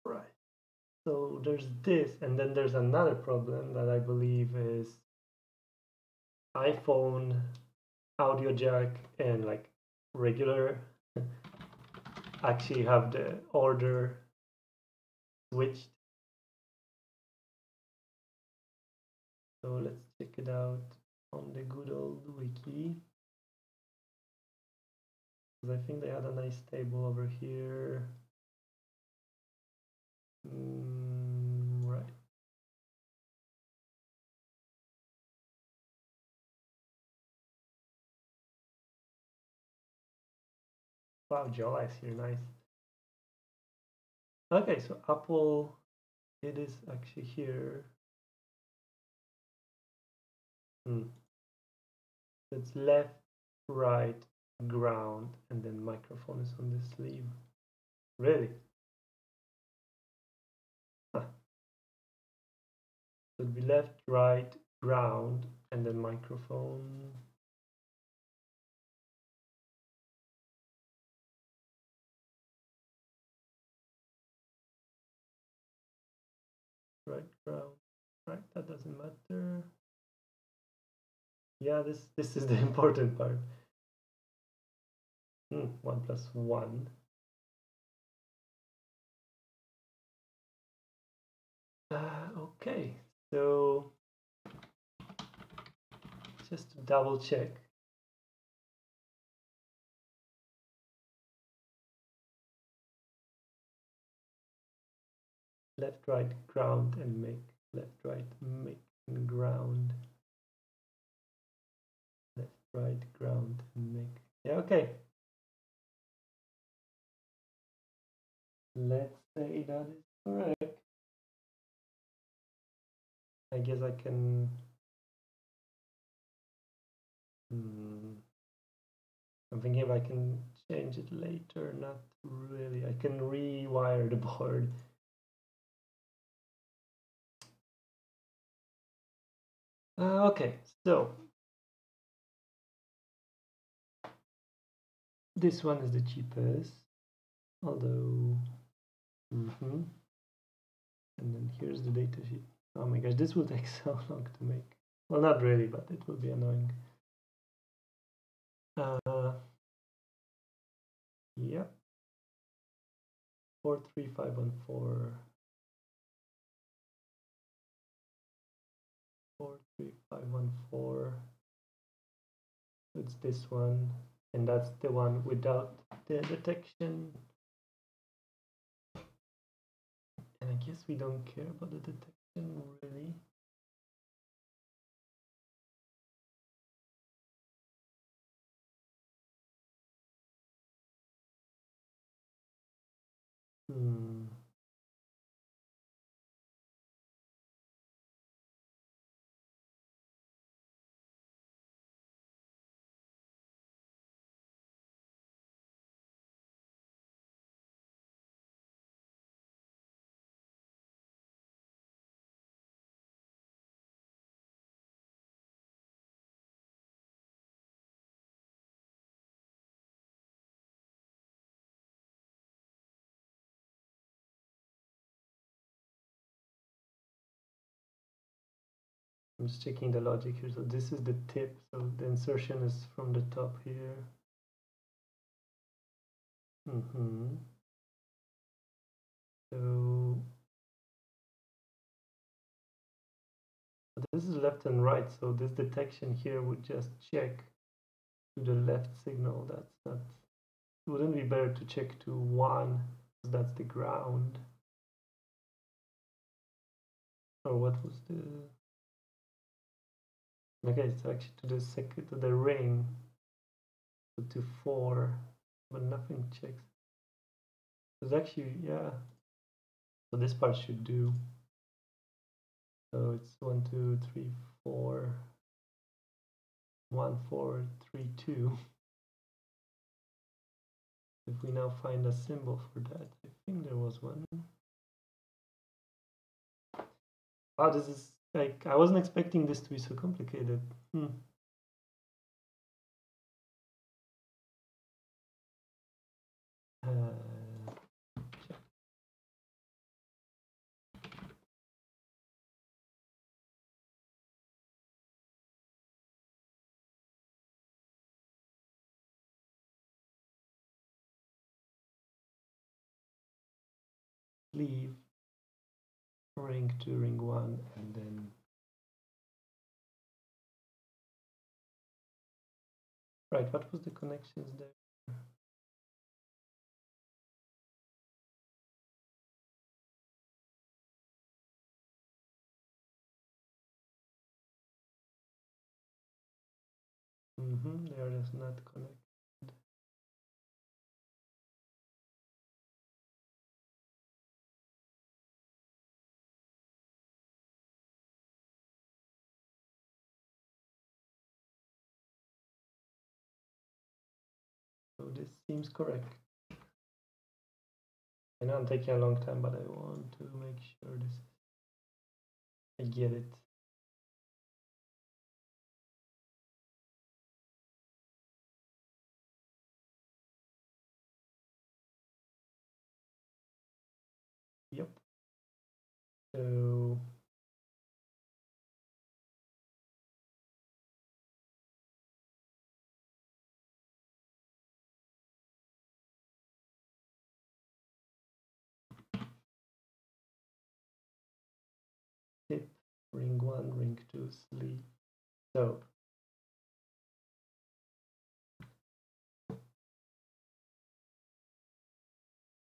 Right. So there's this, and then there's another problem that I believe is iPhone audio jack and like regular actually have the order switched. So let's check it out on the good old wiki. Because I think they had a nice table over here. Right. Wow, Java is here, nice. Okay, so Apple, it is actually here. It's left, right, ground, and then microphone is on the sleeve. Really? Huh. So it'd be left, right, ground, and then microphone. Right, ground, right, that doesn't matter. Yeah, this is the important part. 1 plus 1. Okay, so just to double check. Left, right, ground, and make. Left, right, make, and ground. Left, right, ground, and make. Yeah, okay. Let's say that is correct. I guess I can I'm thinking if I can change it later. Not really. I can rewire the board. Okay, so this one is the cheapest, although and then here's the data sheet. Oh my gosh, this will take so long to make. Well, not really, but it will be annoying. Yep. 43514. 43514. It's this one, and that's the one without the detection. And I guess we don't care about the detection really. I'm just checking the logic here. So this is the tip. So the insertion is from the top here. So this is left and right. So this detection here would just check to the left signal. That's not. It wouldn't be better to check to 1 because that's the ground. Or what was the? Okay, it's actually to the ring. So to 4, but nothing checks. It's actually, yeah. So this part should do. So it's 1, 2, 3, 4, 1, 4, 3, 2. If we now find a symbol for that, I think there was one. Wow, this is like, I wasn't expecting this to be so complicated. Leave ring to ring 1 and then right, what was the connections there? They are just not connected. So this seems correct. I know I'm taking a long time, but I want to make sure I get it. Yep. So tip, ring 1, ring 2, sleep. So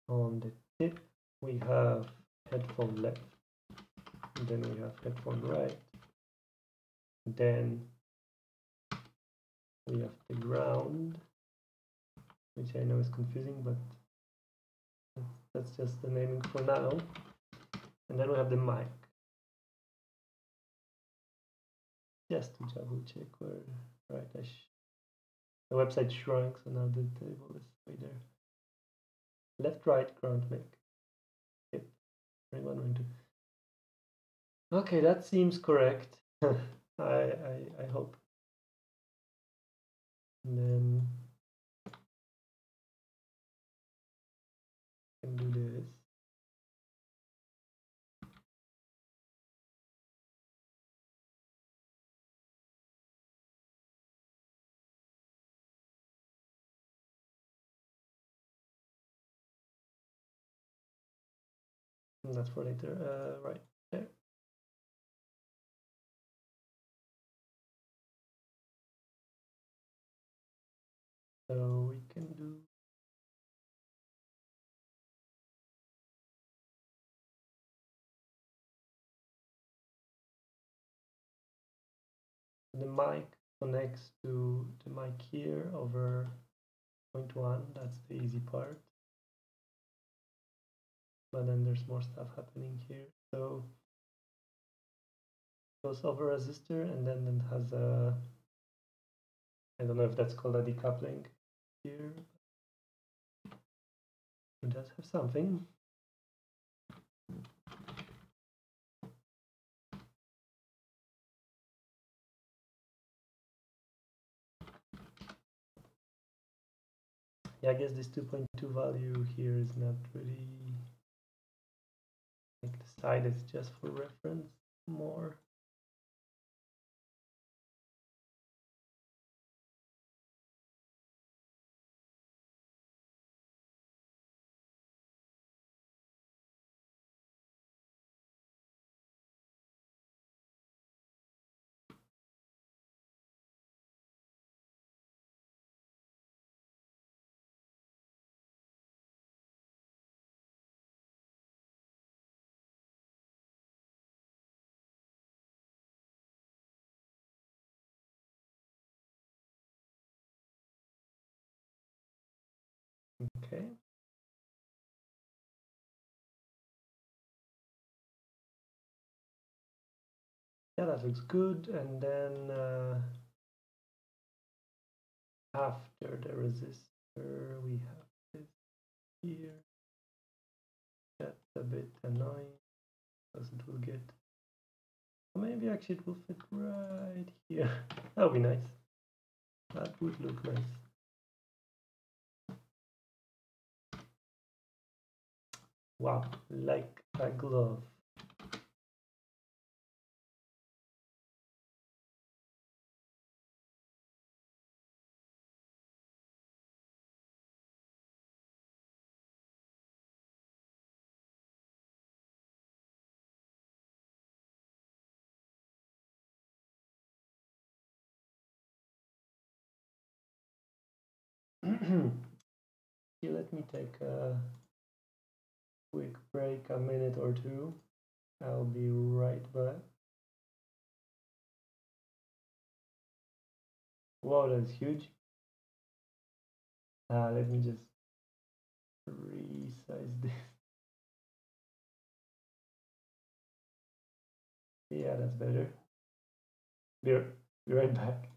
on the tip, we have headphone left, and then we have headphone right, and then we have the ground, which I know is confusing, but that's just the naming for now. And then we have the mic. just to double check where, right, the website shrunk, so now the table is way there. Left, right, ground make. Yep, ring 1, ring 2. Okay, that seems correct. I hope. And then I can do this. And that's for later. Right there. So we can do the mic connects to the mic here over 0.1. That's the easy part. But then there's more stuff happening here. So it goes over a resistor, and then it has a, I don't know if that's called a decoupling here. It does have something. Yeah, I guess this 2.2 value here is not really, like, the side is just for reference more. Okay. Yeah, that looks good. And then after the resistor, we have this here. That's a bit annoying because it will get, maybe actually it will fit right here. That would be nice. That would look nice. Wow, like a glove. Here, let me take a quick break, a minute or two. I'll be right back. Wow, that's huge. Let me just resize this. Yeah, that's better. Be right back.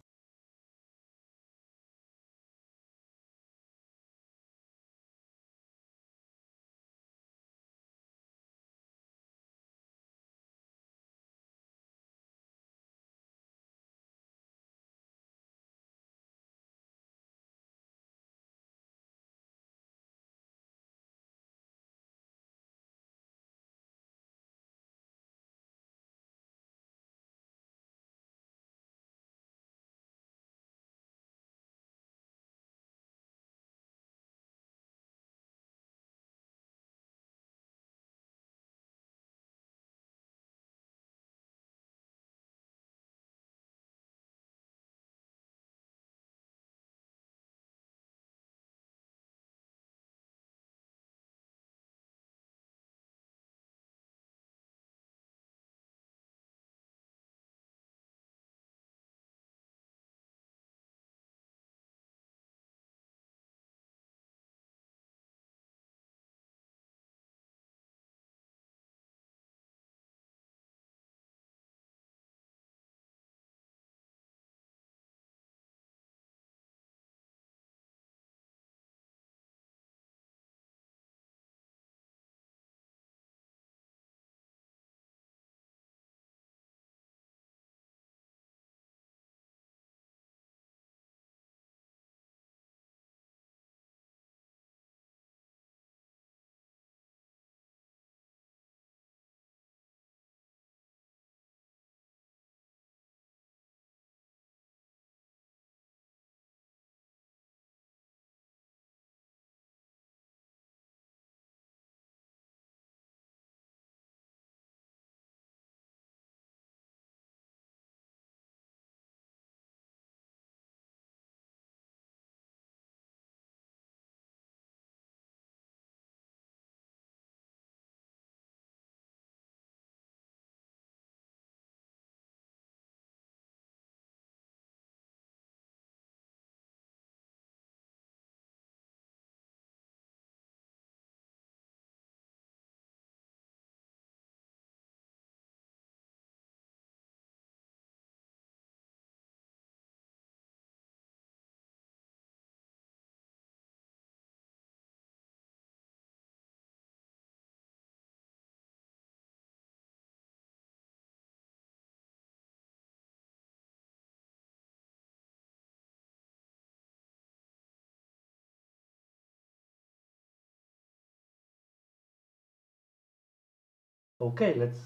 Okay, let's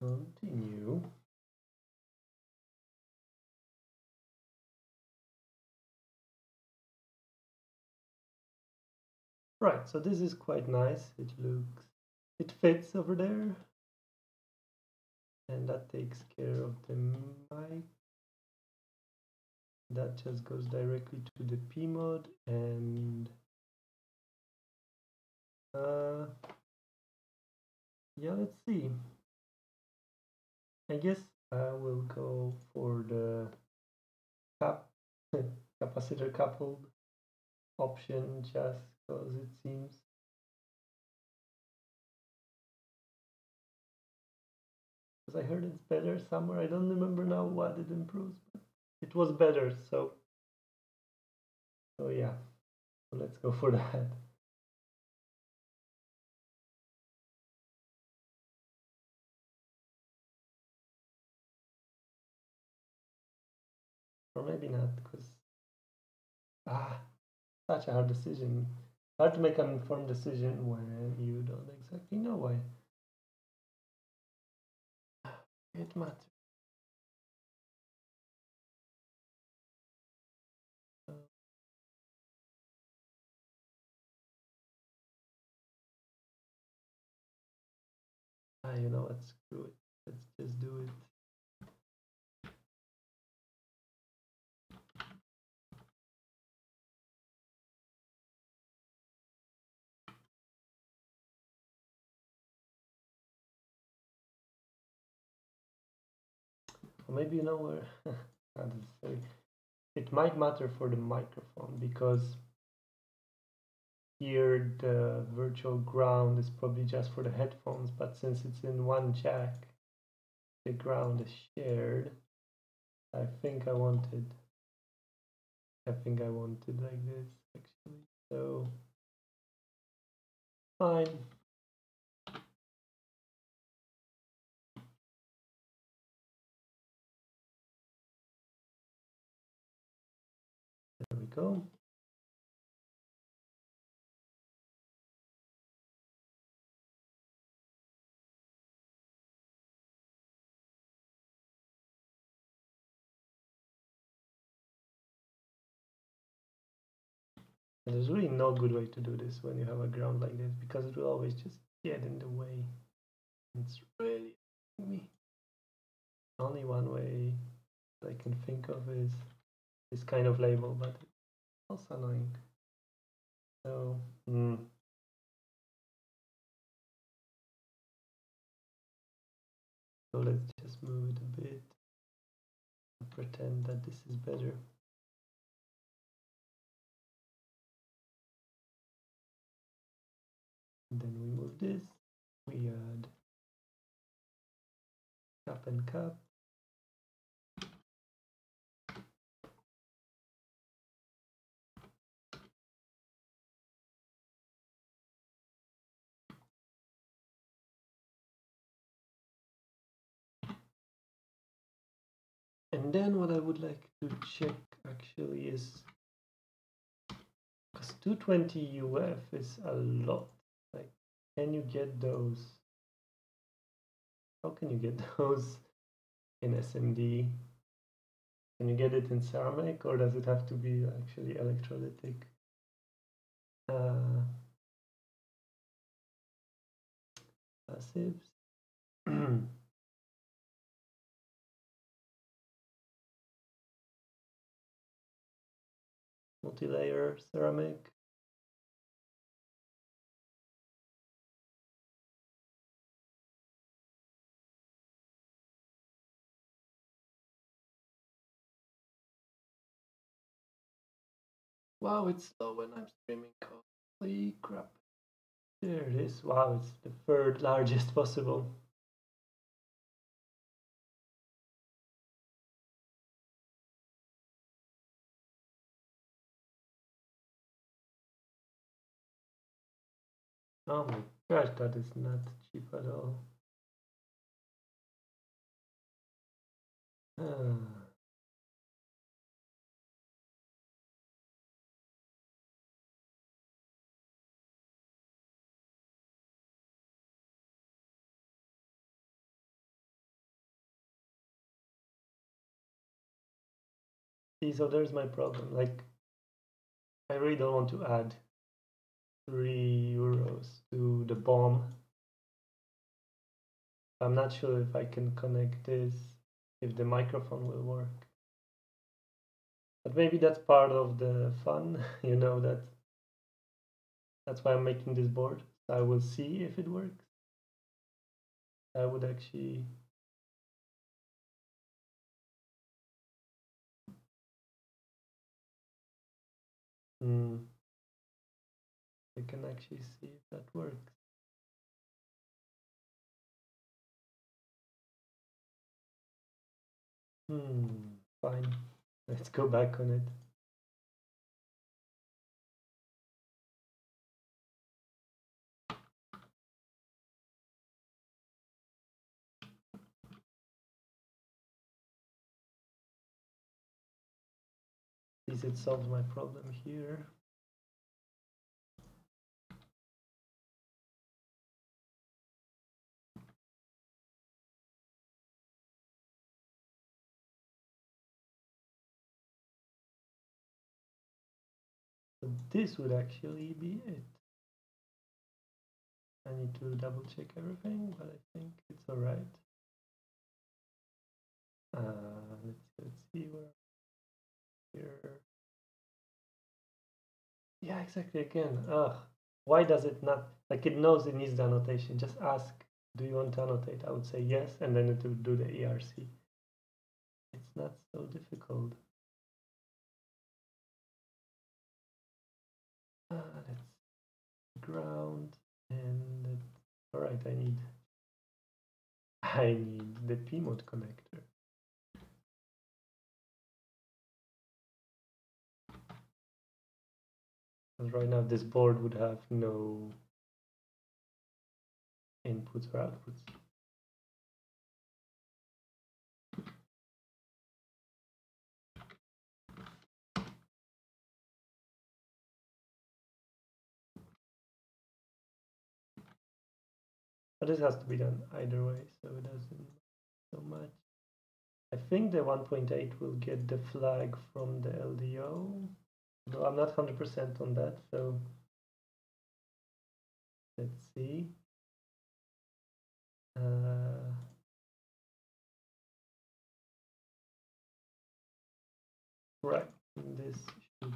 continue. Right, so this is quite nice. It fits over there. And that takes care of the mic. That just goes directly to the P mode, and yeah, let's see. I guess I will go for the capacitor coupled option just because it seems. Because I heard it's better somewhere. I don't remember now what it improves, but it was better. So yeah, so let's go for that. Or maybe not, because such a hard decision. Hard to make an informed decision when you don't exactly know why it matters. You know what? Screw it. Let's just do it. Or maybe you know where. Not necessarily. It might matter for the microphone because here the virtual ground is probably just for the headphones, but since it's in one jack, the ground is shared. I think I wanted like this actually. So fine. There we go. And there's really no good way to do this when you have a ground like this because it will always just get in the way. It's really me. Only one way I can think of is this kind of label, but it's also annoying. So, so let's just move it a bit and pretend that this is better. And then we move this, we add cap and cap. And then what I would like to check actually is, because 220 UF is a lot, like, can you get those? How can you get those in SMD? Can you get it in ceramic, or does it have to be actually electrolytic? Passives. Multi-layer ceramic. Wow, it's slow when I'm streaming. Holy crap. There it is. Wow, it's the third largest possible. Oh my gosh, that is not cheap at all. See, so there's my problem. Like, I really don't want to add €3 to the BOM. I'm not sure if I can connect this, if the microphone will work. But maybe that's part of the fun, you know, that's why I'm making this board. I will see if it works. I would actually I can actually see if that works. Fine. Let's go back on it. At least it solves my problem here. So this would actually be it. I need to double check everything, but I think it's all right. Let's see where here. Yeah, exactly. Again, why does it not, like, it knows it needs the annotation? Just ask, do you want to annotate? I would say yes, and then it will do the ERC. It's not so difficult. Let's ground, and all right. I need the PMOD connector. Because right now this board would have no inputs or outputs. But this has to be done either way, so it doesn't so much. I think the 1.8 will get the flag from the LDO, though I'm not 100% on that, so let's see. Right, this should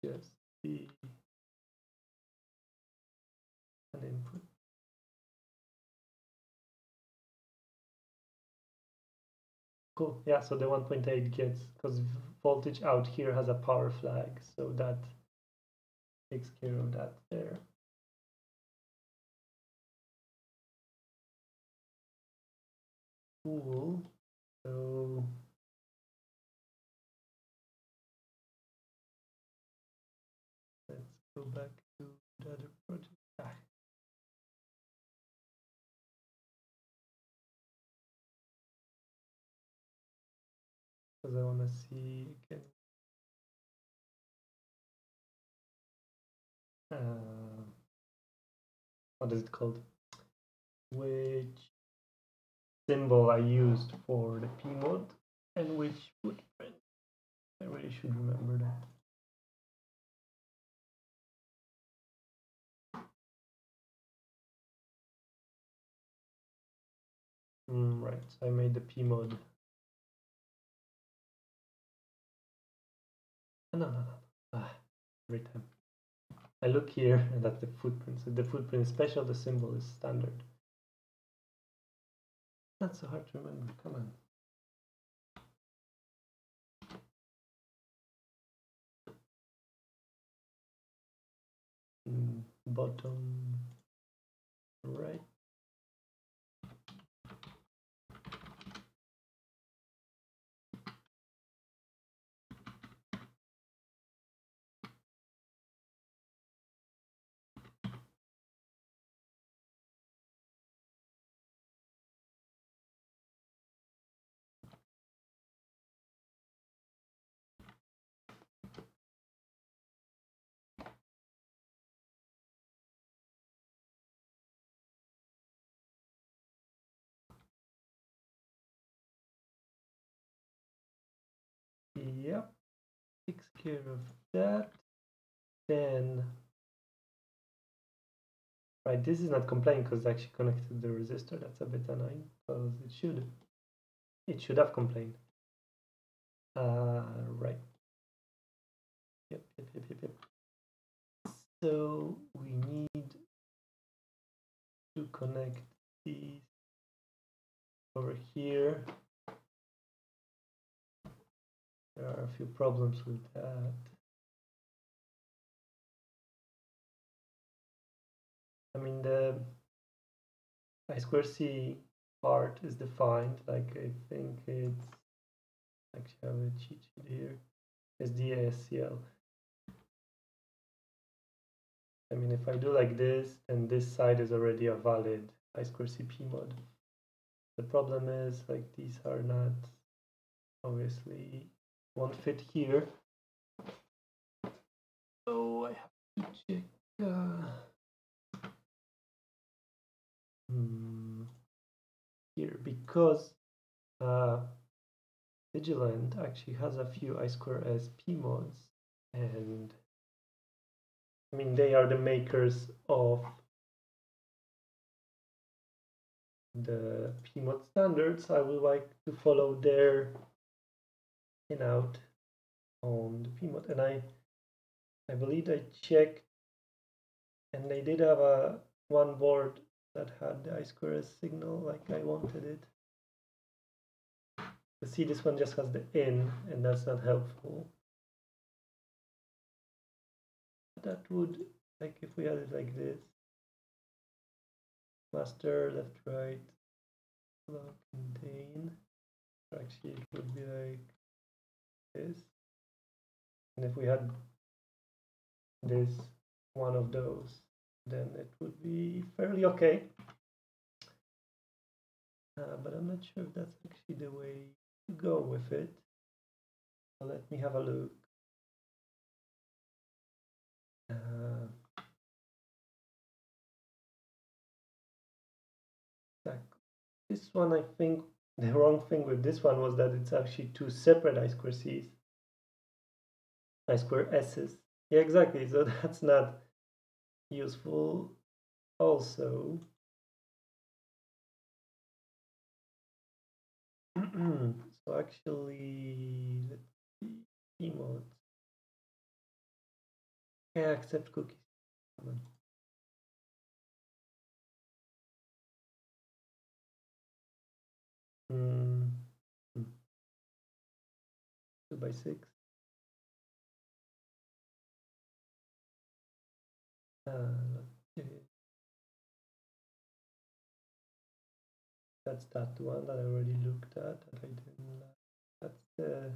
just be an input. Cool, yeah, so the 1.8 gets, because voltage out here has a power flag, so that takes care of that there. Cool, so let's go back to the other project. Because I want to see again. What is it called? Which symbol I used for the PMOD and which footprint. I really should remember that. Right, so I made the PMOD. No. Every time. I look here and that's the footprint. So the footprint is special, the symbol is standard. Not so hard to remember, come on. Bottom right. Yep, takes care of that. Then, right, this is not complaining because it's actually connected to the resistor. That's a bit annoying because it should have complained. Right. Yep. So we need to connect these over here. There are a few problems with that. I mean, the I2C part is defined, like I think it's, actually I have a cheat sheet here, SDASCL. I mean, if I do like this, then this side is already a valid I2C pmod. The problem is, like, these are not, obviously, won't fit here. So I have to check. Here, because Vigilant actually has a few I2S pmods, and I mean, they are the makers of the pmod standards. I would like to follow their in out on the pmod, and I believe I checked, and they did have one board that had the I2S signal like I wanted it. You see, this one just has the in, and that's not helpful. That would, like, if we had it like this, master, left, right, block, contain, actually it would be like this. And if we had this, one of those, then it would be fairly okay. But I'm not sure if that's actually the way to go with it. So let me have a look. This one, I think the wrong thing with this one was that it's actually two separate I2Cs, I2Ss. Yeah, exactly. So that's not useful. Also, so actually, let's see, emotes. Yeah, accept cookies. Come on. 2x6. That's that one that I already looked at that I didn't like. That's the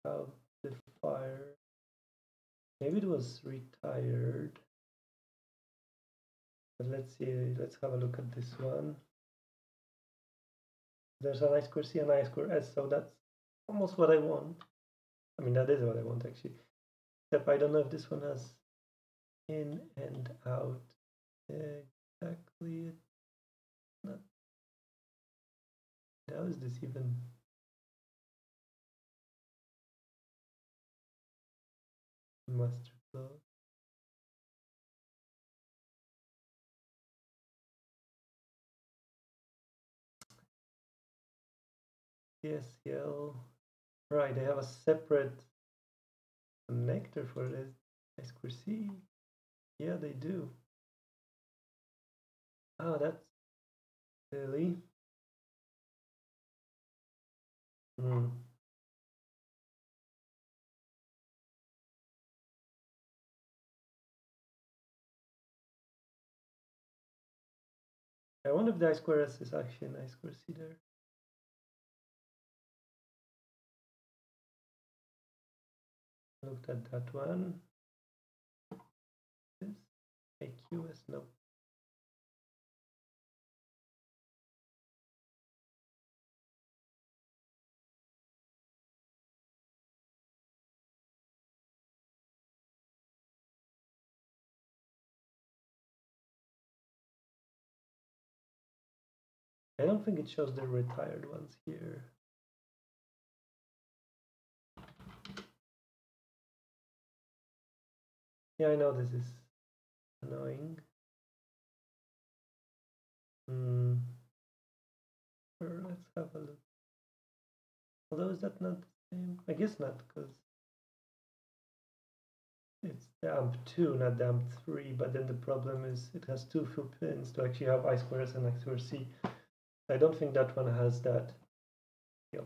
amplifier. Maybe it was retired. But let's see, let's have a look at this one. There's an I2C and I2S, so that's almost what I want. I mean, that is what I want actually. Except I don't know if this one has in and out exactly. Not. How is this even? Master flow. TSL. Right, they have a separate connector for this I2C. Yeah, they do. Oh, that's silly. I wonder if the I2S is actually an I2C there. Looked at that one. This AQS, no. I don't think it shows the retired ones here. Yeah, I know this is annoying. Let's have a look. Although, is that not the same? I guess not, because it's the AMP2, not the AMP3, but then the problem is it has two full pins to actually have I2S and I2C. I don't think that one has that. Yep.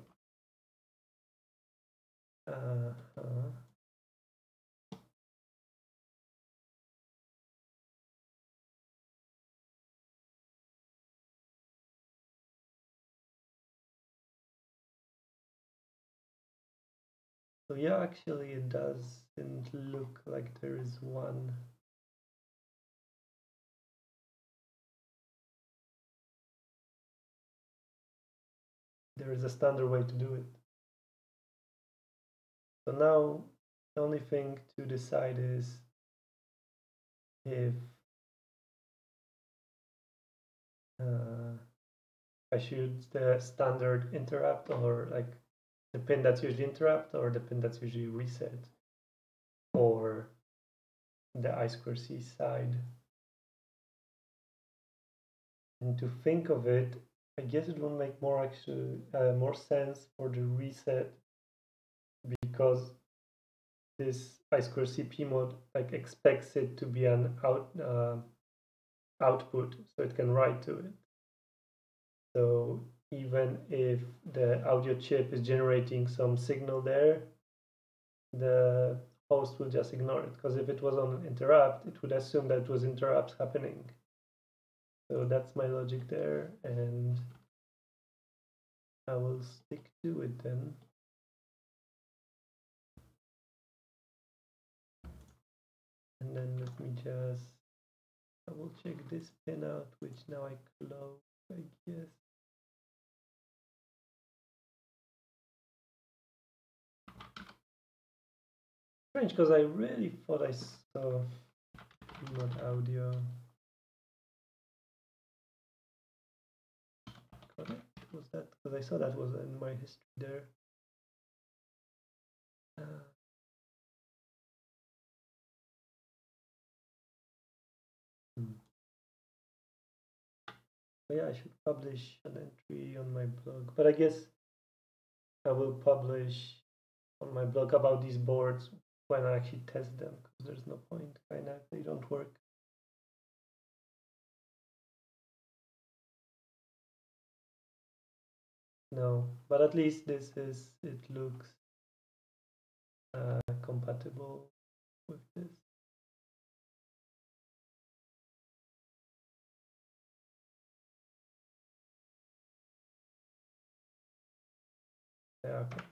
So yeah, actually it doesn't look like there is one. There is a standard way to do it. So now the only thing to decide is if I should the standard interrupt, or like the pin that's usually interrupt, or the pin that's usually reset, or the I2C side. And to think of it, I guess it will make more sense for the reset, because this I2C PMod like expects it to be an output, so it can write to it. So even if the audio chip is generating some signal there, the host will just ignore it, because if it was on an interrupt, it would assume that it was interrupts happening. So that's my logic there, and I will stick to it then. And then let me just double check this pin out, which now I close, I guess. Strange, because I really thought I saw not audio. Was that because I saw that was in my history there? But yeah, I should publish an entry on my blog, but I guess I will publish on my blog about these boards when I actually test them, because there's no point kind of, they don't work. No, but at least it looks compatible with this. Yeah, okay.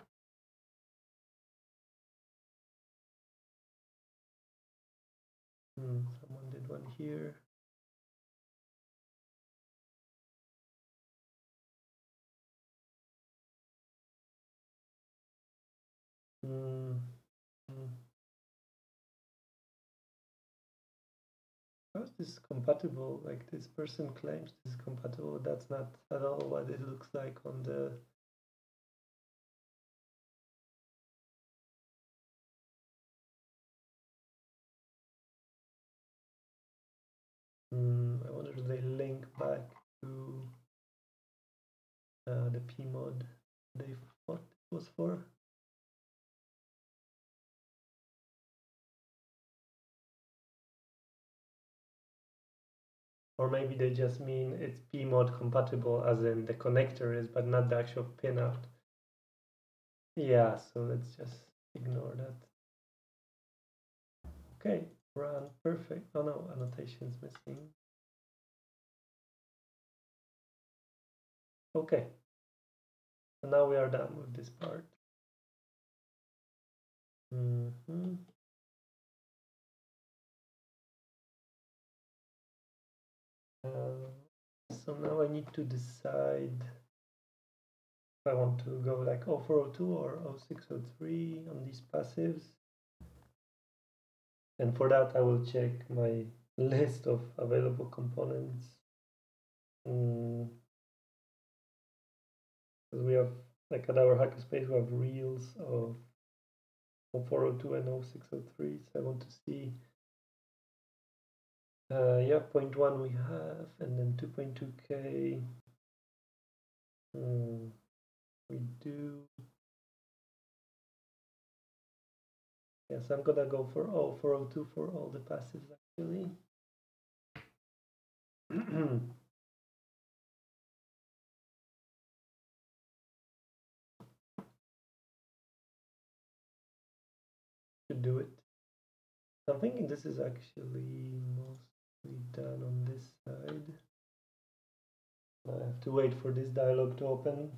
Someone did one here. How is this compatible? Like, this person claims this is compatible. That's not at all what it looks like on the. I wonder if they link back to the PMod they thought it was for. Or maybe they just mean it's PMod compatible, as in the connector is, but not the actual pinout. Yeah, so let's just ignore that. Okay, run, perfect. Oh no, annotations missing. Okay, so now we are done with this part. So now I need to decide if I want to go like 0402 or 0603 on these passives. And for that, I will check my list of available components. Because we have, like at our hackerspace, we have reels of 0402 and 0603. So I want to see Yeah, 0.1 we have, and then 2.2K. We do. Yes, I'm gonna go for 402 for all the passives actually. To do it. I'm thinking this is actually mostly done on this side. I have to wait for this dialog to open.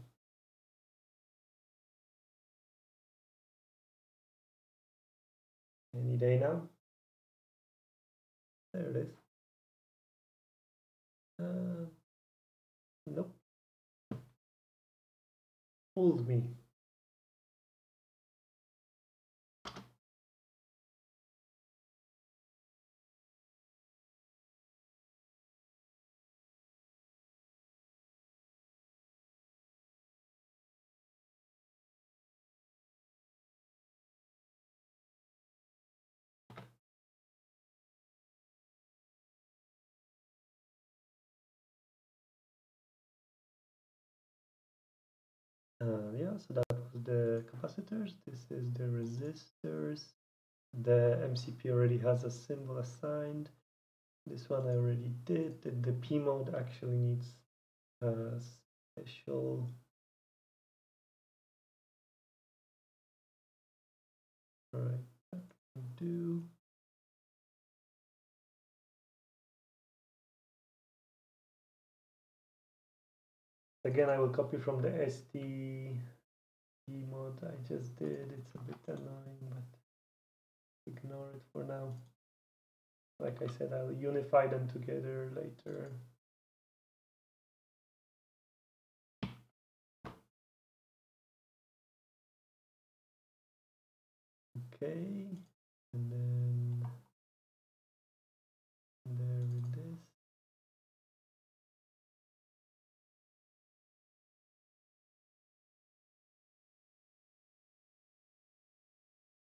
Any day now. There it is. Nope. Fooled me. Yeah, so that was the capacitors. This is the resistors. The MCP already has a symbol assigned. This one I already did. The P mode actually needs a special. All right, that will do. Again, I will copy from the ST mode I just did. It's a bit annoying, but ignore it for now. Like I said, I'll unify them together later. Okay, and then there with this.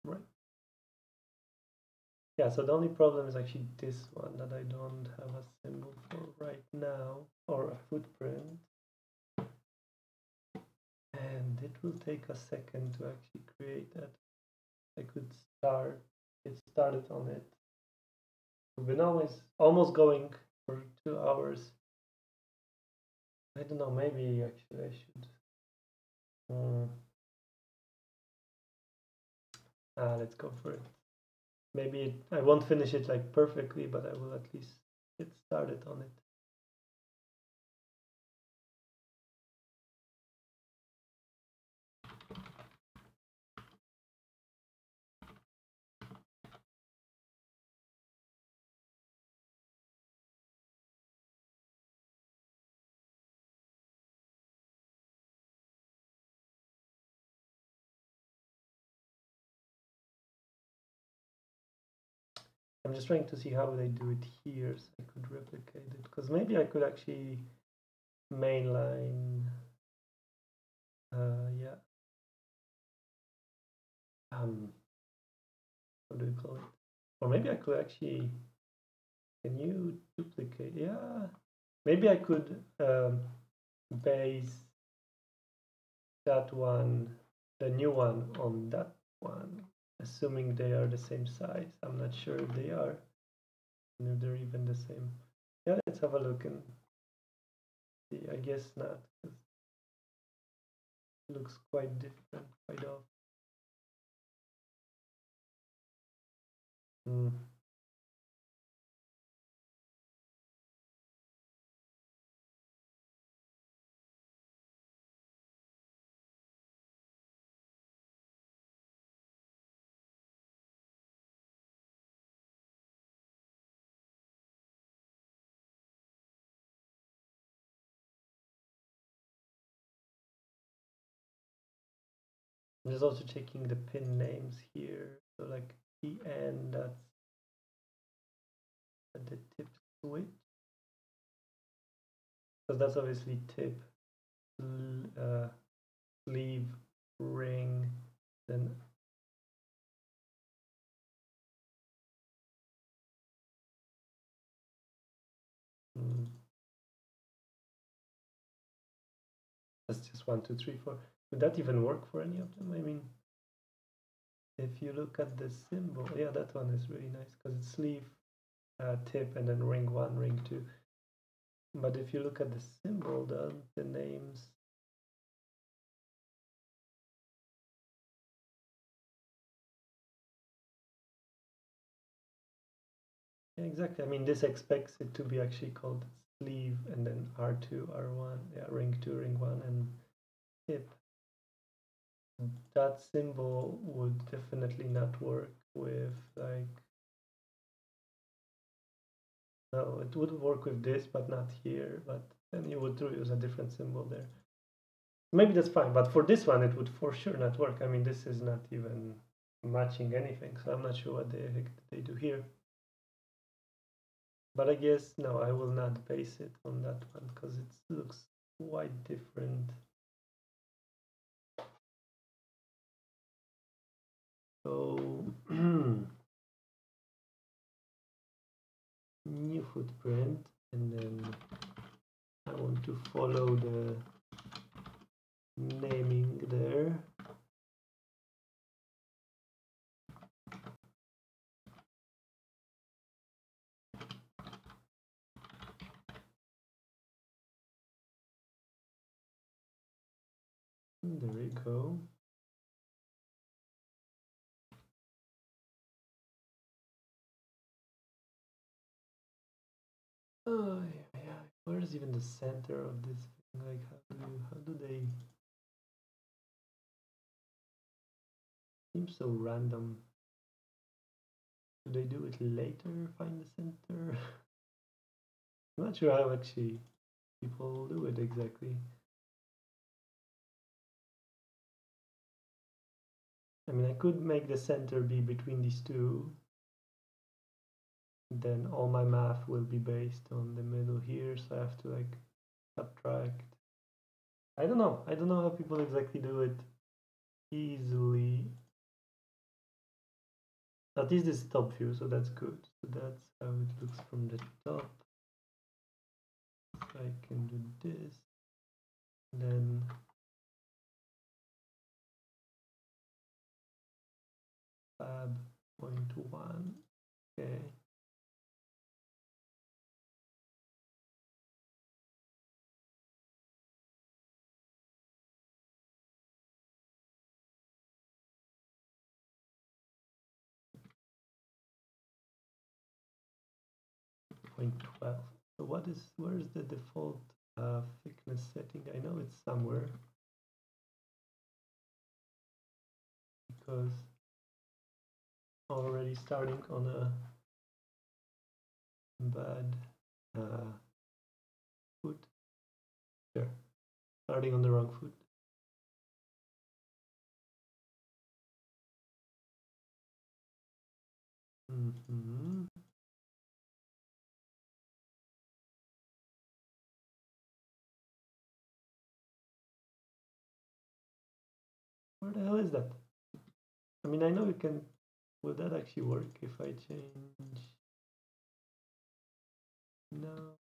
Right. Yeah, so the only problem is actually this one that I don't have a symbol for right now, or a footprint. And it will take a second to actually create that. I could get started on it. We've been almost going for 2 hours. I don't know, maybe actually I should. Let's go for it. Maybe I won't finish it like perfectly, but I will at least get started on it. I'm just trying to see how they do it here, so I could replicate it, because maybe I could actually mainline. Yeah. What do you call it? Or maybe I could actually. Can you duplicate? Yeah. Maybe I could base that one, the new one, on that one, assuming they are the same size. I'm not sure if they are, and if they're even the same. Yeah, let's have a look and see. I guess not, because it looks quite different, quite off. I'm just also checking the pin names here. So like PN, that's the tip switch. Because that's obviously tip, sleeve, ring, then That's just 1, 2, 3, 4. Would that even work for any of them? I mean, if you look at the symbol, yeah, that one is really nice because it's sleeve, tip, and then ring 1, ring 2. But if you look at the symbol, the names. Yeah, exactly. I mean, this expects it to be actually called sleeve and then R2, R1, yeah, ring 2, ring 1, and tip. That symbol would definitely not work with like. No, it would work with this, but not here. But then you would use a different symbol there. Maybe that's fine, but for this one, it would for sure not work. I mean, this is not even matching anything, so I'm not sure what the heck they do here. But I guess, no, I will not base it on that one because it looks quite different. So, new footprint, and then I want to follow the naming there. There we go. Oh yeah, yeah. Where's even the center of this thing? Like, how do they? Seems so random. Do they do it later? Find the center? I'm not sure how actually people do it exactly. I mean, I could make the center be between these two. Then all my math will be based on the middle here, so I have to like subtract. I don't know. I don't know how people exactly do it easily. At least this is top view, so that's good. So that's how it looks from the top. So I can do this. Then fab 0.1. Okay. Point 12. So where is the default thickness setting? I know it's somewhere because already starting on a bad foot. Sure, starting on the wrong foot. Where the hell is that? I mean, I know you can. Will that actually work if I change? No.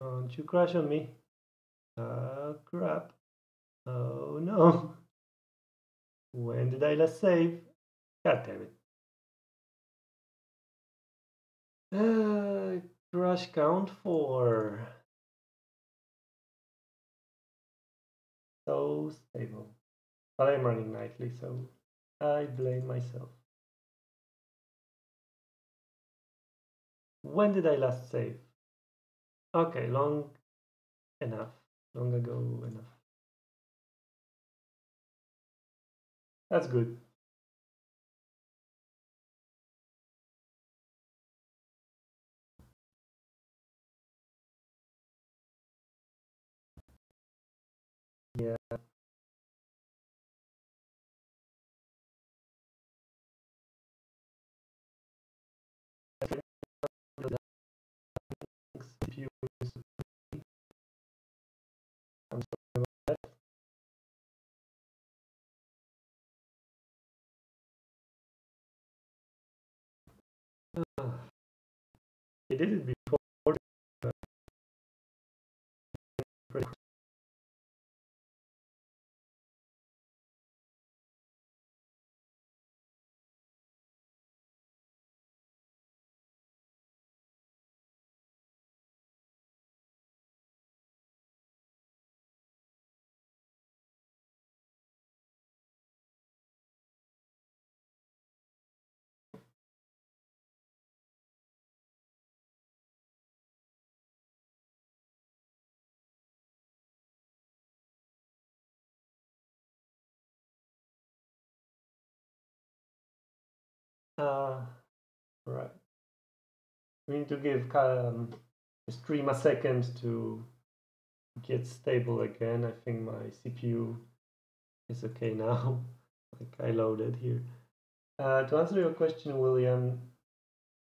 Don't you crash on me. Crap. Oh no. When did I last save? God damn it. Crash count 4. So stable. But I'm running nightly, so I blame myself. When did I last save? Okay, long enough. Long ago enough. That's good. Yeah. CPU is, I'm sorry about that. He did it before. Right. We need to give stream a second to get stable again. I think my CPU is okay now. Like I loaded here. To answer your question, William,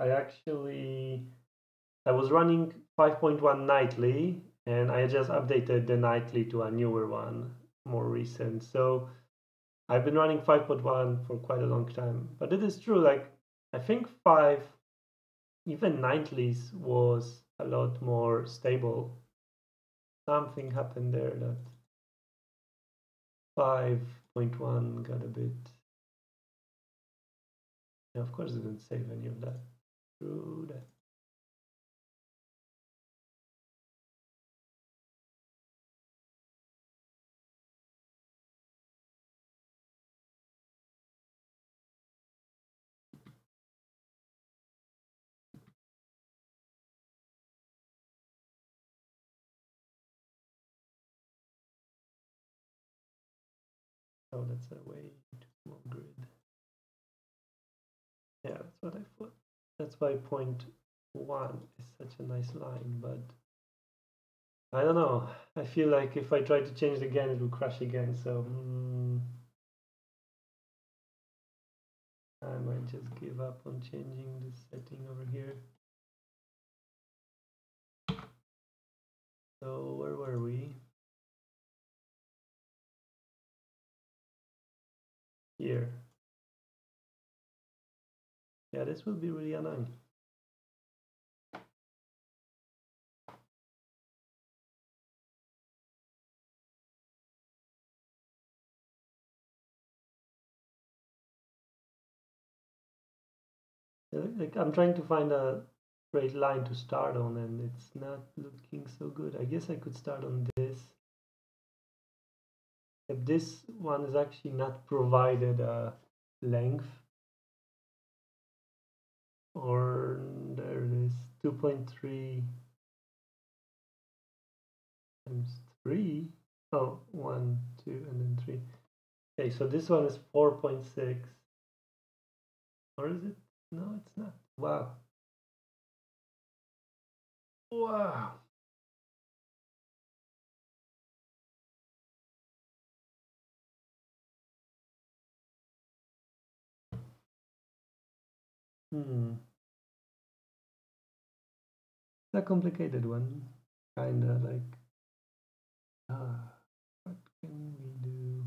I was running 5.1 nightly, and I just updated the nightly to a newer one, more recent. So I've been running 5.1 for quite a long time. But it is true, like I think 5, even nightlies, was a lot more stable. Something happened there that 5.1 got a bit. Yeah, of course, it didn't save any of that. True that. Oh, that's a way too small grid. Yeah, that's what I thought. That's why 0.1 is such a nice line, but I don't know. I feel like if I try to change it again, it will crash again. So I might just give up on changing this setting over here. So where were we? Here. Yeah, this will be really annoying. Like I'm trying to find a straight line to start on, and it's not looking so good. I guess I could start on this. If this one is actually not provided a length, or there it is, 2.3 times 3. Oh, 1, 2, and then 3. Okay, so this one is 4.6. Or is it? No, it's not. Wow. Wow. It's a complicated one. Kinda like, what can we do?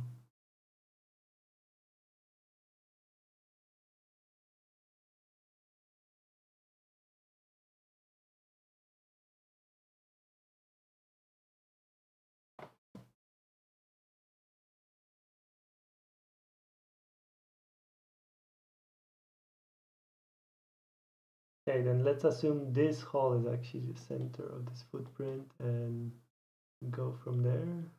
Okay, then let's assume this hole is actually the center of this footprint and go from there.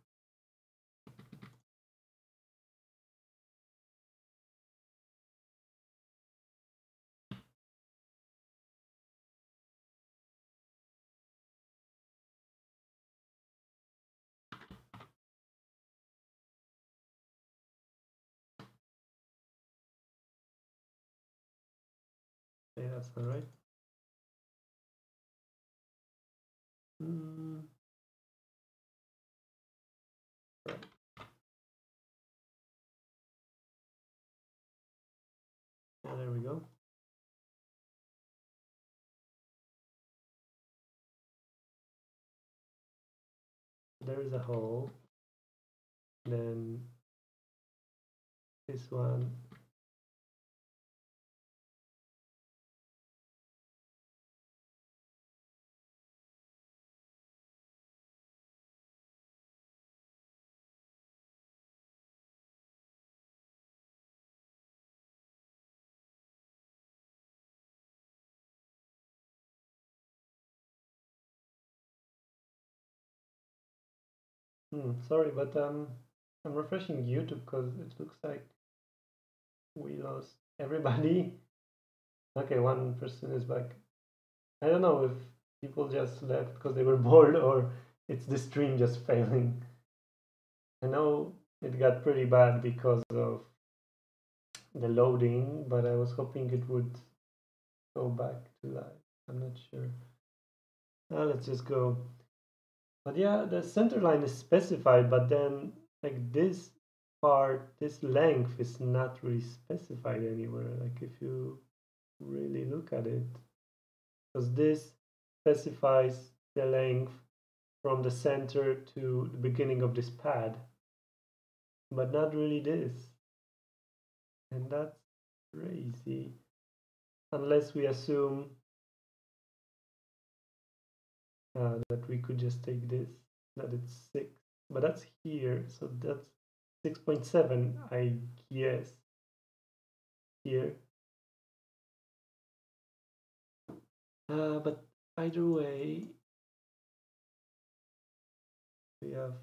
Okay, that's not right. Right. there is a hole. Then this one. Sorry, but I'm refreshing YouTube because it looks like we lost everybody. Okay, one person is back. I don't know if people just left because they were bored or it's the stream just failing. I know it got pretty bad because of the loading, but I was hoping it would go back to live. I'm not sure. Let's just go. But yeah, the center line is specified, but then like this part, this length is not really specified anywhere. Like if you really look at it, because this specifies the length from the center to the beginning of this pad, but not really this. And that's crazy. Unless we assume that we could just take this, that it's 6, but that's here, so that's 6.7, I guess, here. But either way, we have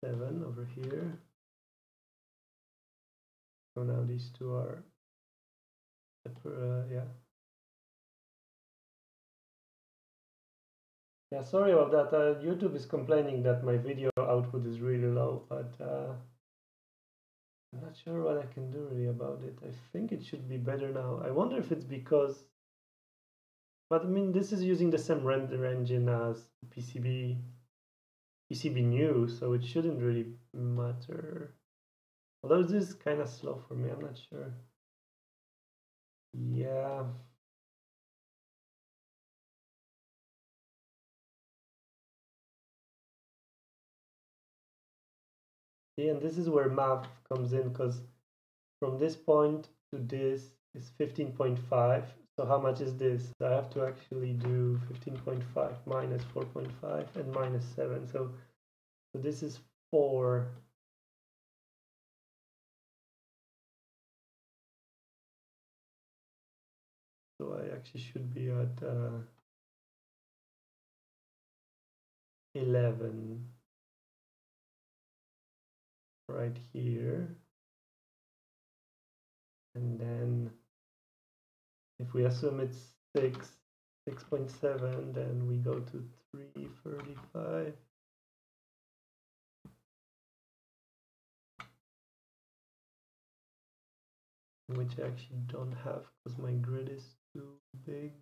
seven over here. So now these two are, yeah. Yeah, sorry about that. YouTube is complaining that my video output is really low, but I'm not sure what I can do really about it. I think it should be better now. I wonder if it's because, but I mean, this is using the same render engine as PCB new, so it shouldn't really matter. Although this is kind of slow for me, I'm not sure. Yeah. Yeah, and this is where math comes in, because from this point to this is 15.5. So how much is this? I have to actually do 15.5 minus 4.5 and minus 7. So this is 4. So I actually should be at 11 right here. And then if we assume it's 6.7, then we go to 335. Which I actually don't have because my grid is too big.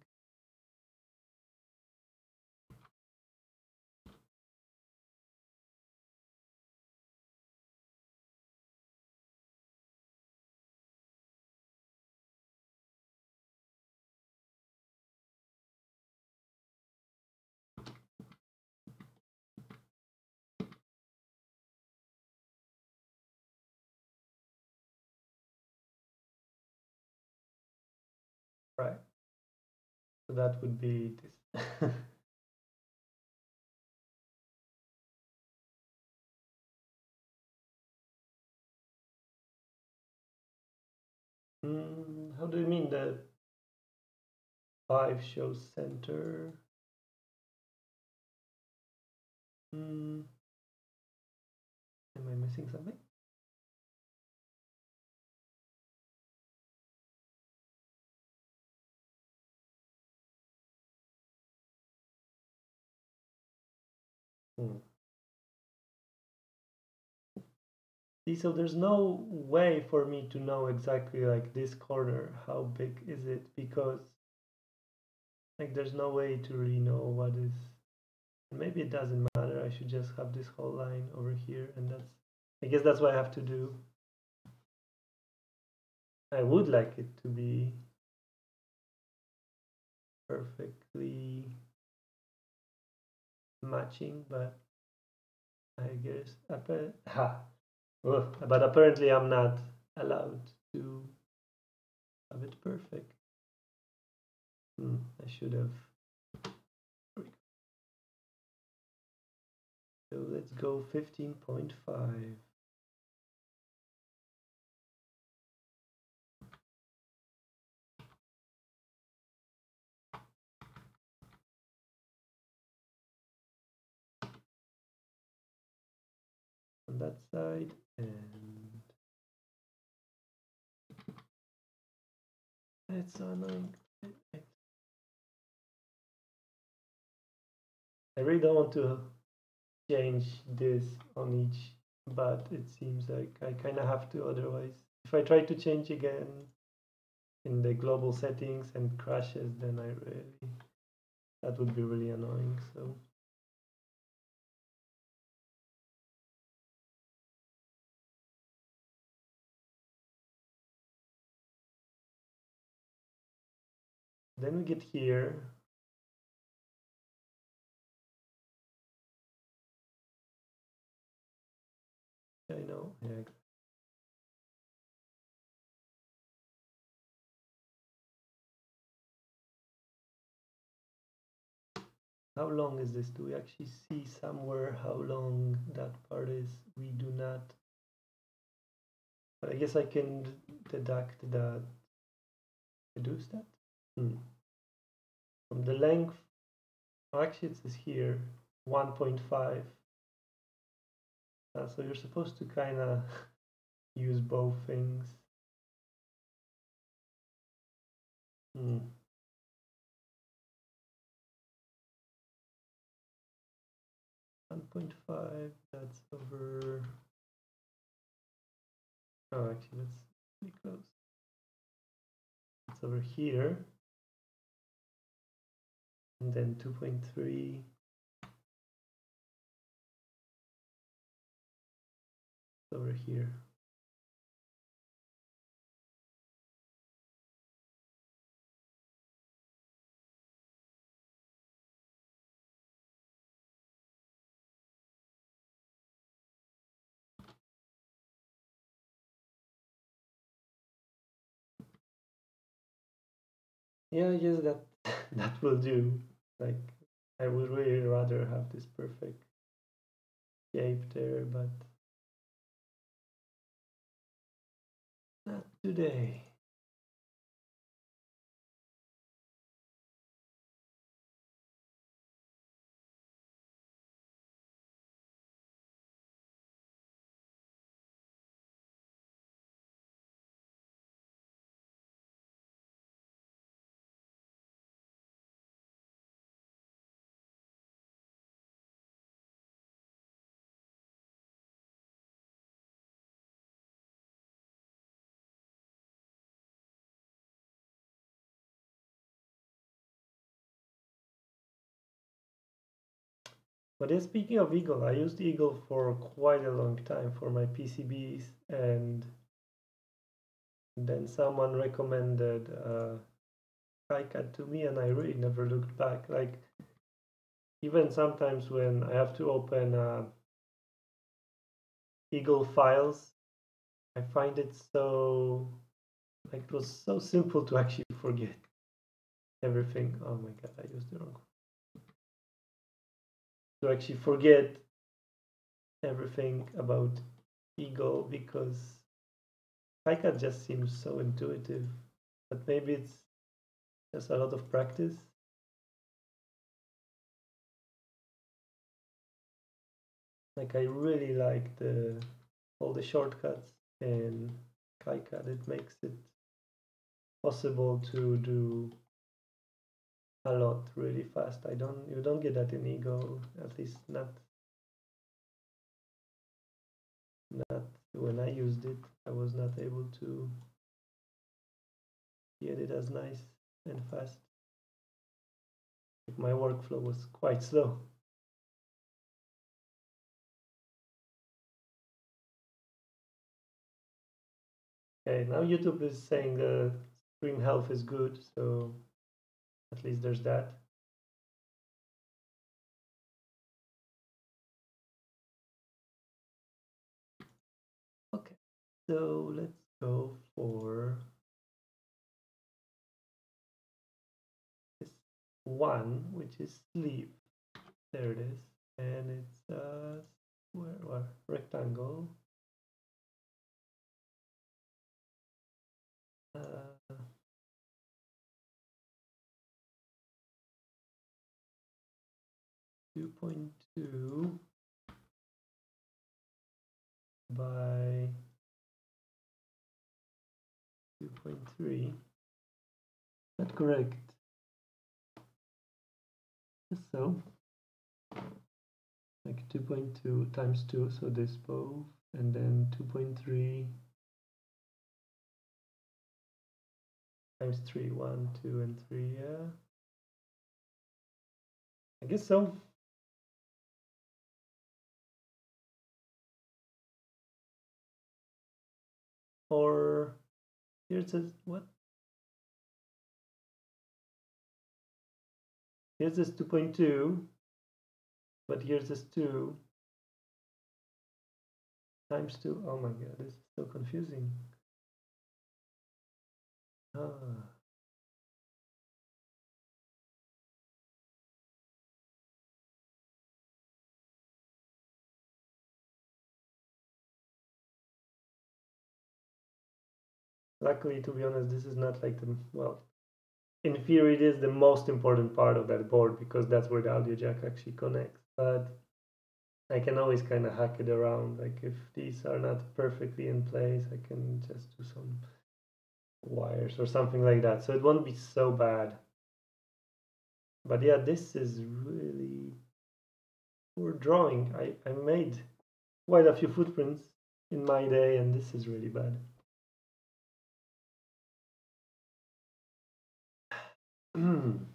Right. So that would be this. How do you mean the 5 shows center? Am I missing something? See, so there's no way for me to know exactly like this corner, how big is it, because like there's no way to really know what is. Maybe it doesn't matter. I should just have this whole line over here, and I guess that's what I have to do. I would like it to be perfectly matching, but I guess but apparently I'm not allowed to have it perfect. I should have. So let's go 15.5. On that side, and it's so annoying. I really don't want to change this on each, but it seems like I kind of have to, otherwise if I try to change again in the global settings and crashes, then that would be really annoying. So then we get here. I know, yeah. How long is this? Do we actually see somewhere how long that part is? We do not. But I guess I can deduct that. Reduce that? From the length, actually it says here 1.5. So you're supposed to kind of use both things. 1.5, that's over. Oh, actually, that's pretty close. It's over here. And then 2.3. Over here. Yeah, I guess that that will do. Like, I would really rather have this perfect shape there, but not today. But yeah, speaking of Eagle, I used Eagle for quite a long time for my PCBs, and then someone recommended KiCad to me, and I really never looked back. Like, even sometimes when I have to open Eagle files, I find it so, like, it was so simple to actually forget everything. Oh my god, I used the wrong one. To actually forget everything about Eagle, because KiCad just seems so intuitive, but maybe it's just a lot of practice. Like, I really like all the shortcuts in KiCad. It makes it possible to do a lot really fast. You don't get that in Eagle, at least not when I used it. I was not able to get it as nice and fast. My workflow was quite slow. Okay, now YouTube is saying the screen health is good, so At least there's that. Okay, so let's go for this one, which is sleep. There it is, and it's a square rectangle. 2.2 by 2.3. Not correct. So, like 2.2 times 2, so this both, and then 2.3 times 3, 1, 2, and 3, yeah. I guess so. Or here it says, what? Here's this 2.2, but here's this 2 times 2. Oh my god, this is so confusing. Ah. Luckily, to be honest, this is not like the, well, in theory, it is the most important part of that board because that's where the audio jack actually connects. But I can always kind of hack it around. Like if these are not perfectly in place, I can just do some wires or something like that. So it won't be so bad. But yeah, this is really poor drawing. I made quite a few footprints in my day, and this is really bad. And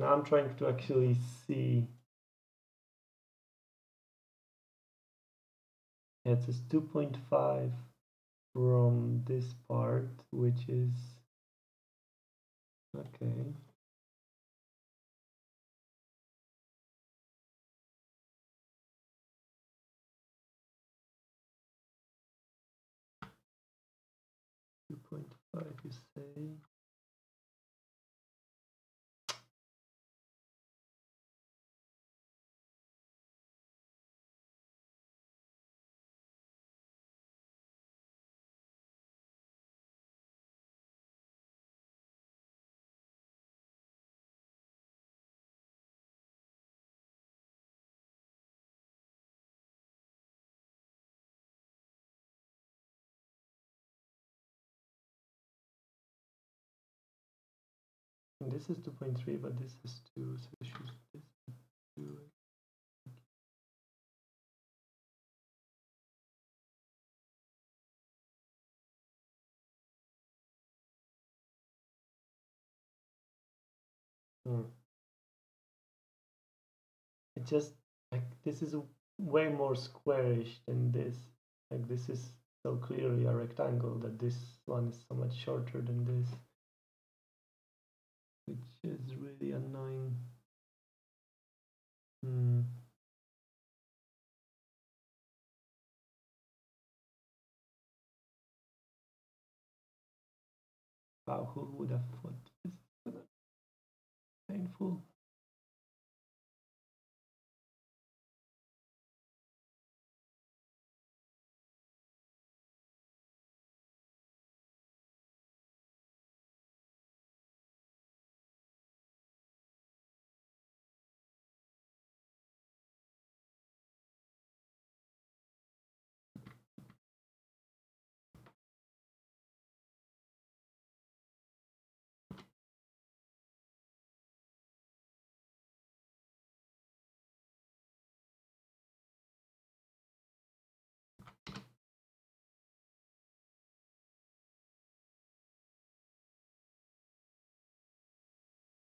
now I'm trying to actually see. It says 2.5 from this part, which is okay. Two point five, you say? And this is 2.3, but this is 2, so we should this 2. It just like this is way more squarish than this. Like this is so clearly a rectangle that this one is so much shorter than this, which is really annoying. Wow, who would have thought this is painful?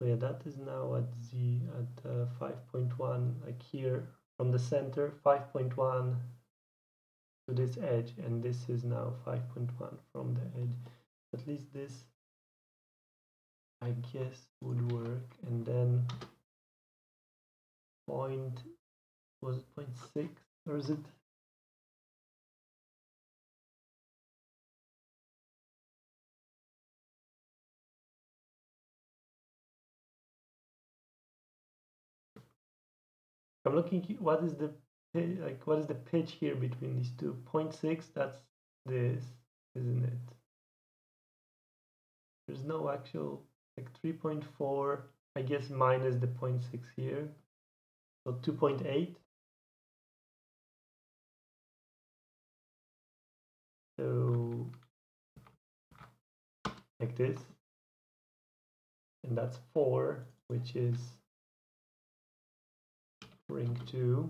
So yeah, that is now at 5.1, like here from the center, 5.1 to this edge, and this is now 5.1 from the edge. At least this, I guess, would work. And then was it 0.6 or is it? I'm looking, what is the pitch here between these two? 0.6, that's this, isn't it? There's no actual, like 3.4, I guess, minus the 0.6 here. So 2.8. So like this. And that's 4, which is ring 2.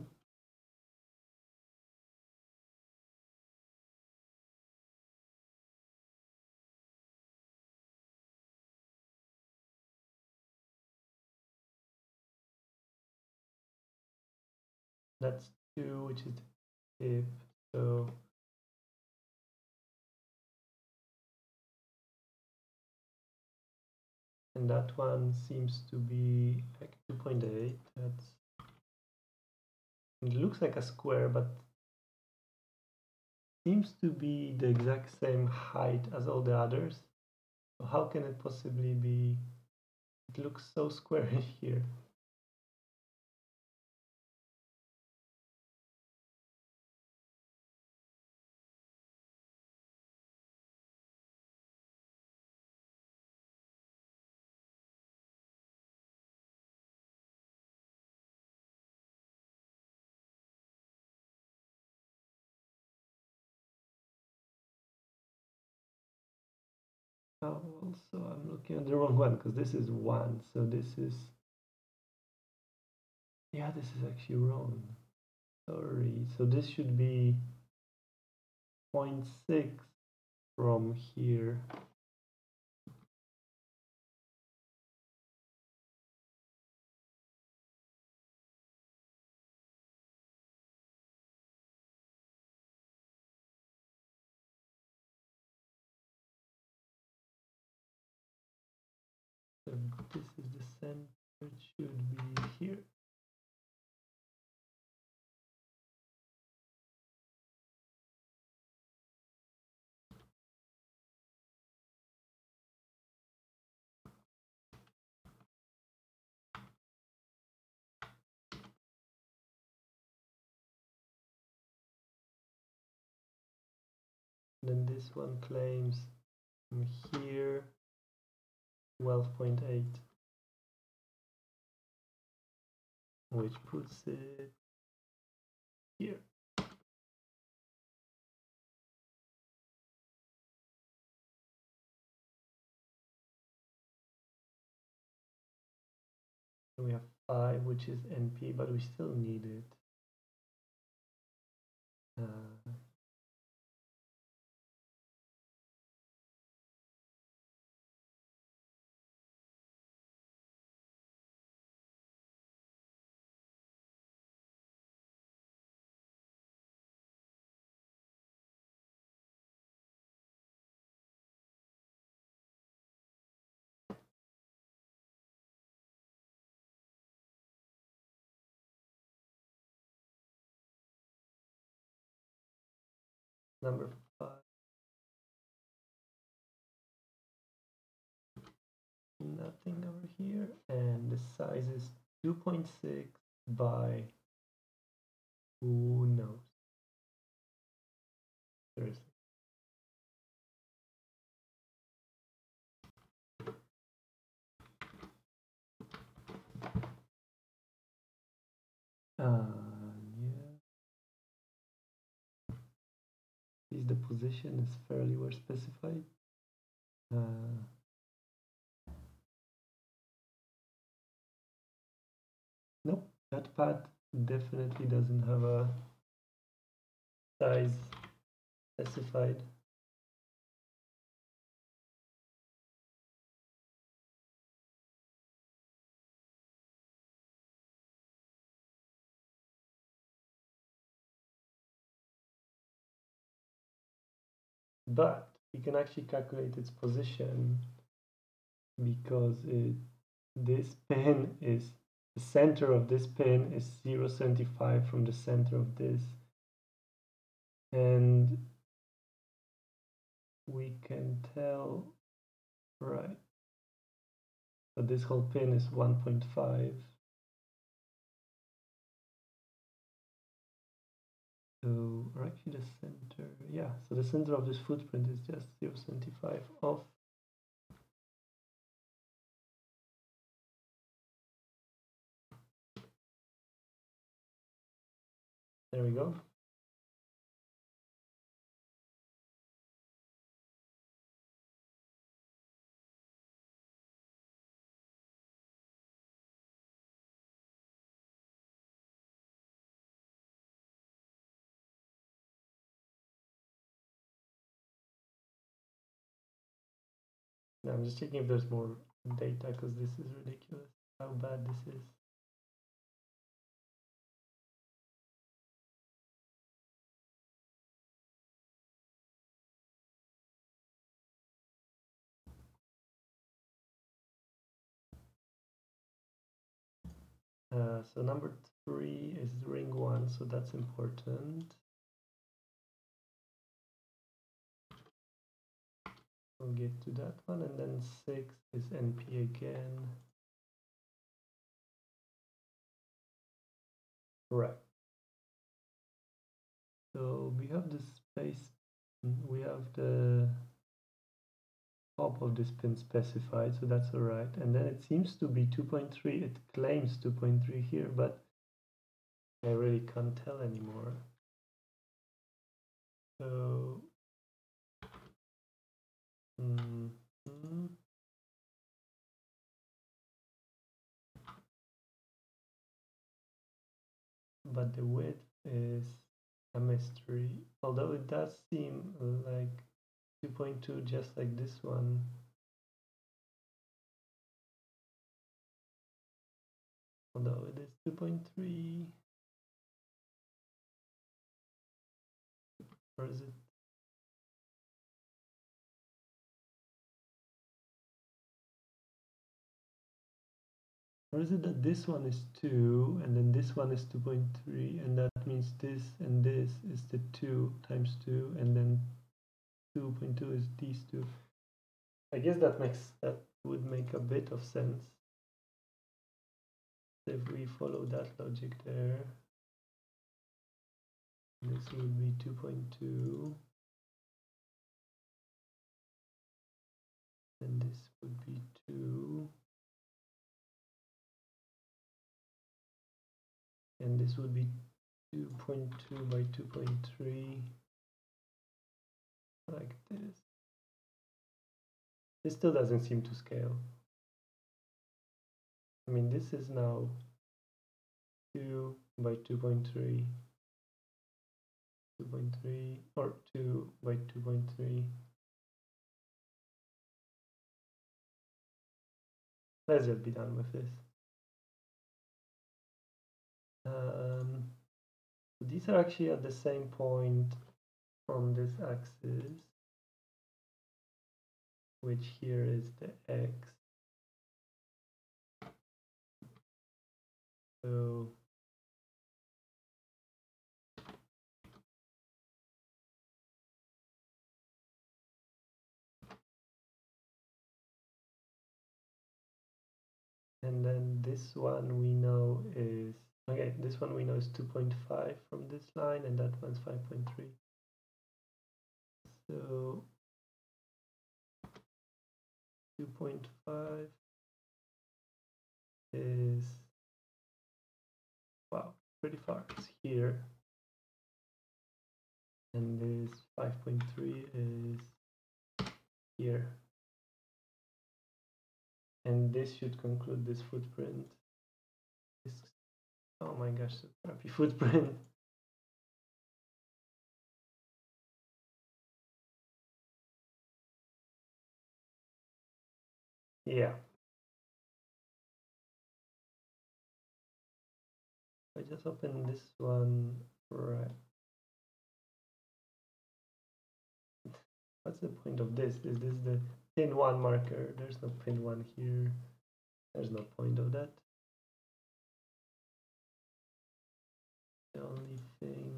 That's 2, which is the tip. So and that one seems to be like 2.8. That's, it looks like a square, but seems to be the exact same height as all the others. So how can it possibly be? It looks so squarish here. Oh, also I'm looking at the wrong one because this is 1. So this is, yeah, this is actually wrong. Sorry. So this should be 0.6 from here. So this is the center. It should be here. Then this one claims from here 12.8, which puts it here. And we have 5, which is NP, but we still need it. Number 5. Nothing over here, and the size is 2.6 by who knows. Seriously. Yeah. Is the position is fairly well specified. Nope, that pad definitely doesn't have a size specified. but we can actually calculate its position because this pin is, the center of this pin is 0.75 from the center of this, and we can tell, right, so this whole pin is 1.5. So, or actually the center, yeah, so the center of this footprint is just 0.75 off. There we go. Now I'm just checking if there's more data because this is ridiculous how bad this is. So number 3 is ring 1, so that's important. We'll get to that one, and then 6 is NP again. Right. So we have the space, we have the top of this pin specified, so that's all right. And then it seems to be 2.3. It claims 2.3 here, but I really can't tell anymore. So but the width is a mystery, although it does seem like 2.2, just like this one. Although it is 2.3, or is it? Or is it that this one is 2 and then this one is 2.3, and that means this and this is the 2 times 2, and then 2.2 is these two. I guess that would make a bit of sense if we follow that logic there. This would be 2.2, and this would be 2, and this would be 2.2 by 2.3, like this. This still doesn't seem to scale. I mean, this is now 2 by 2.3, 2.3, or 2 by 2.3. Let's just be done with this. These are actually at the same point on this axis, which here is the x. So and then this one we know is, okay, this one we know is 2.5 from this line, and that one's 5.3. So 2.5 is, wow, pretty far. It's here. And this 5.3 is here. And this should conclude this footprint. This, oh my gosh, so crappy footprint. Yeah. I just open this one, right? What's the point of this? Is this the pin 1 marker? There's no pin 1 here. There's no point of that. The only thing...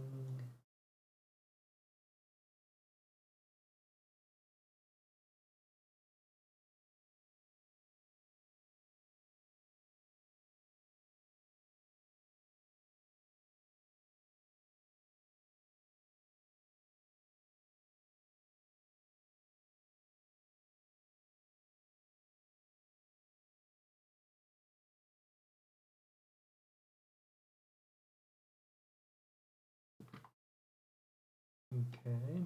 Okay.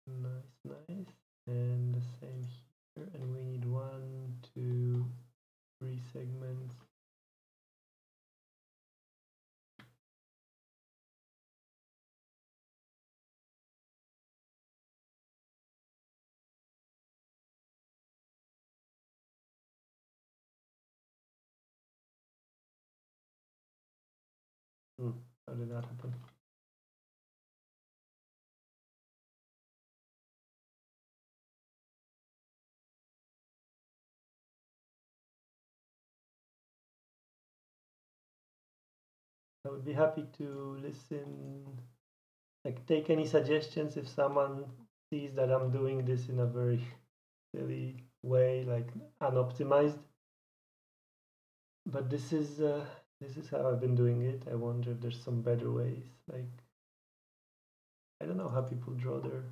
Nice. And the same here. And we need 1, 2, 3 segments. How did that happen? I would be happy to listen, like take any suggestions if someone sees that I'm doing this in a very silly way, like unoptimized. But this is how I've been doing it. I wonder if there's some better ways. Like, I don't know how people draw their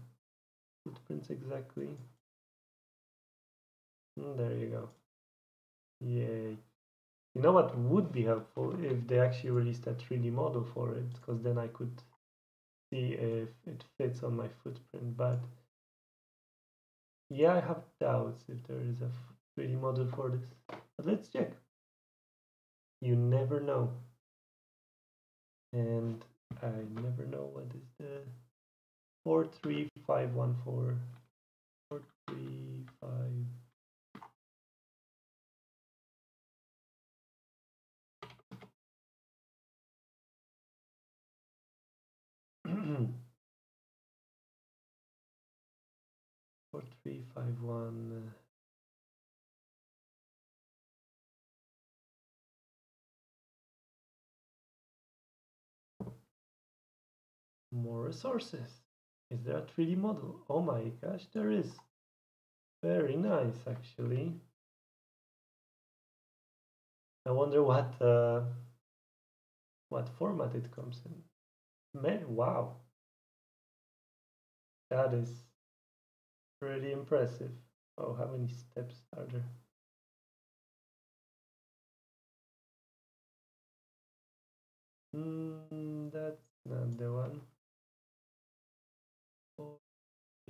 footprints exactly. There you go. Yay. You know what would be helpful if they actually released a 3D model for it, because then I could see if it fits on my footprint. But yeah, I have doubts if there is a 3D model for this. But let's check. You never know. And I never know what is the 43514. 435. Four three five one. More resources. Is there a 3D model? Oh my gosh, there is. Very nice, actually. I wonder what format it comes in. Man, wow, that is pretty impressive. Oh, how many steps are there? That's not the one.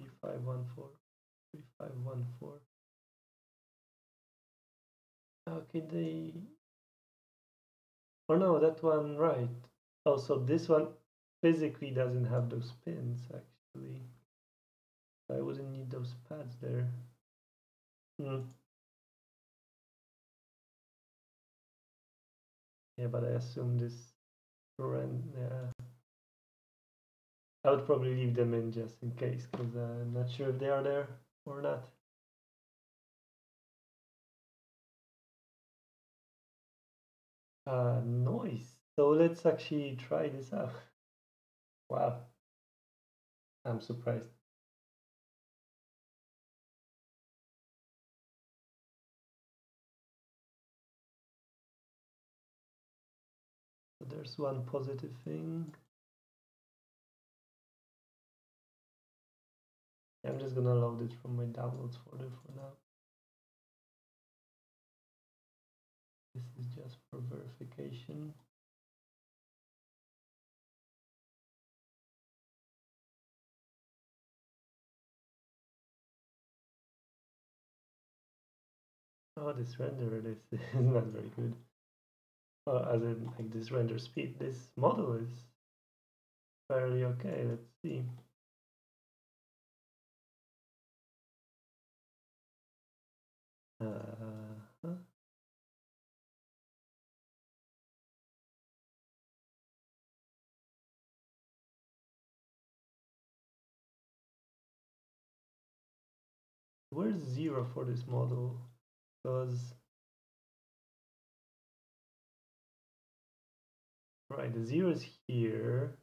3514. 3514. Okay, oh no, that one, right. Oh, so this one physically doesn't have those pins, actually. I wouldn't need those pads there. Yeah, but I assume this yeah. I would probably leave them in just in case, because I'm not sure if they are there or not. Noise. So let's actually try this out. Wow. I'm surprised. So there's one positive thing. I'm just gonna load it from my downloads folder for now. This is just for verification. Oh, this renderer is not very good. as in like this render speed, this model is fairly okay. Let's see. Where's 0 for this model? Because right, the 0 is here.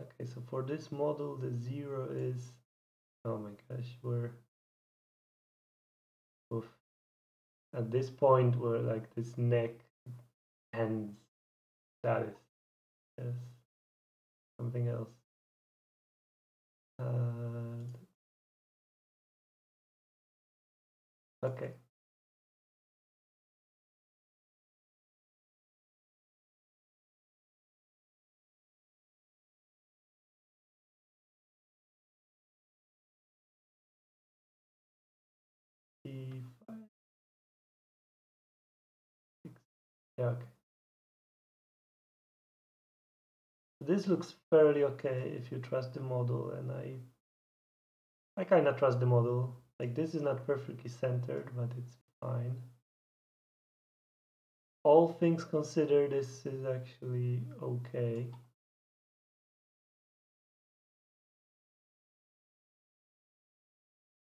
Okay, so for this model, the 0 is, oh my gosh, we're oof. At this point where like this neck ends. That is yes, something else. Okay. Five, 6. Yeah, okay. This looks fairly okay if you trust the model, and I kind of trust the model. Like this is not perfectly centered, but it's fine. All things considered, this is actually okay.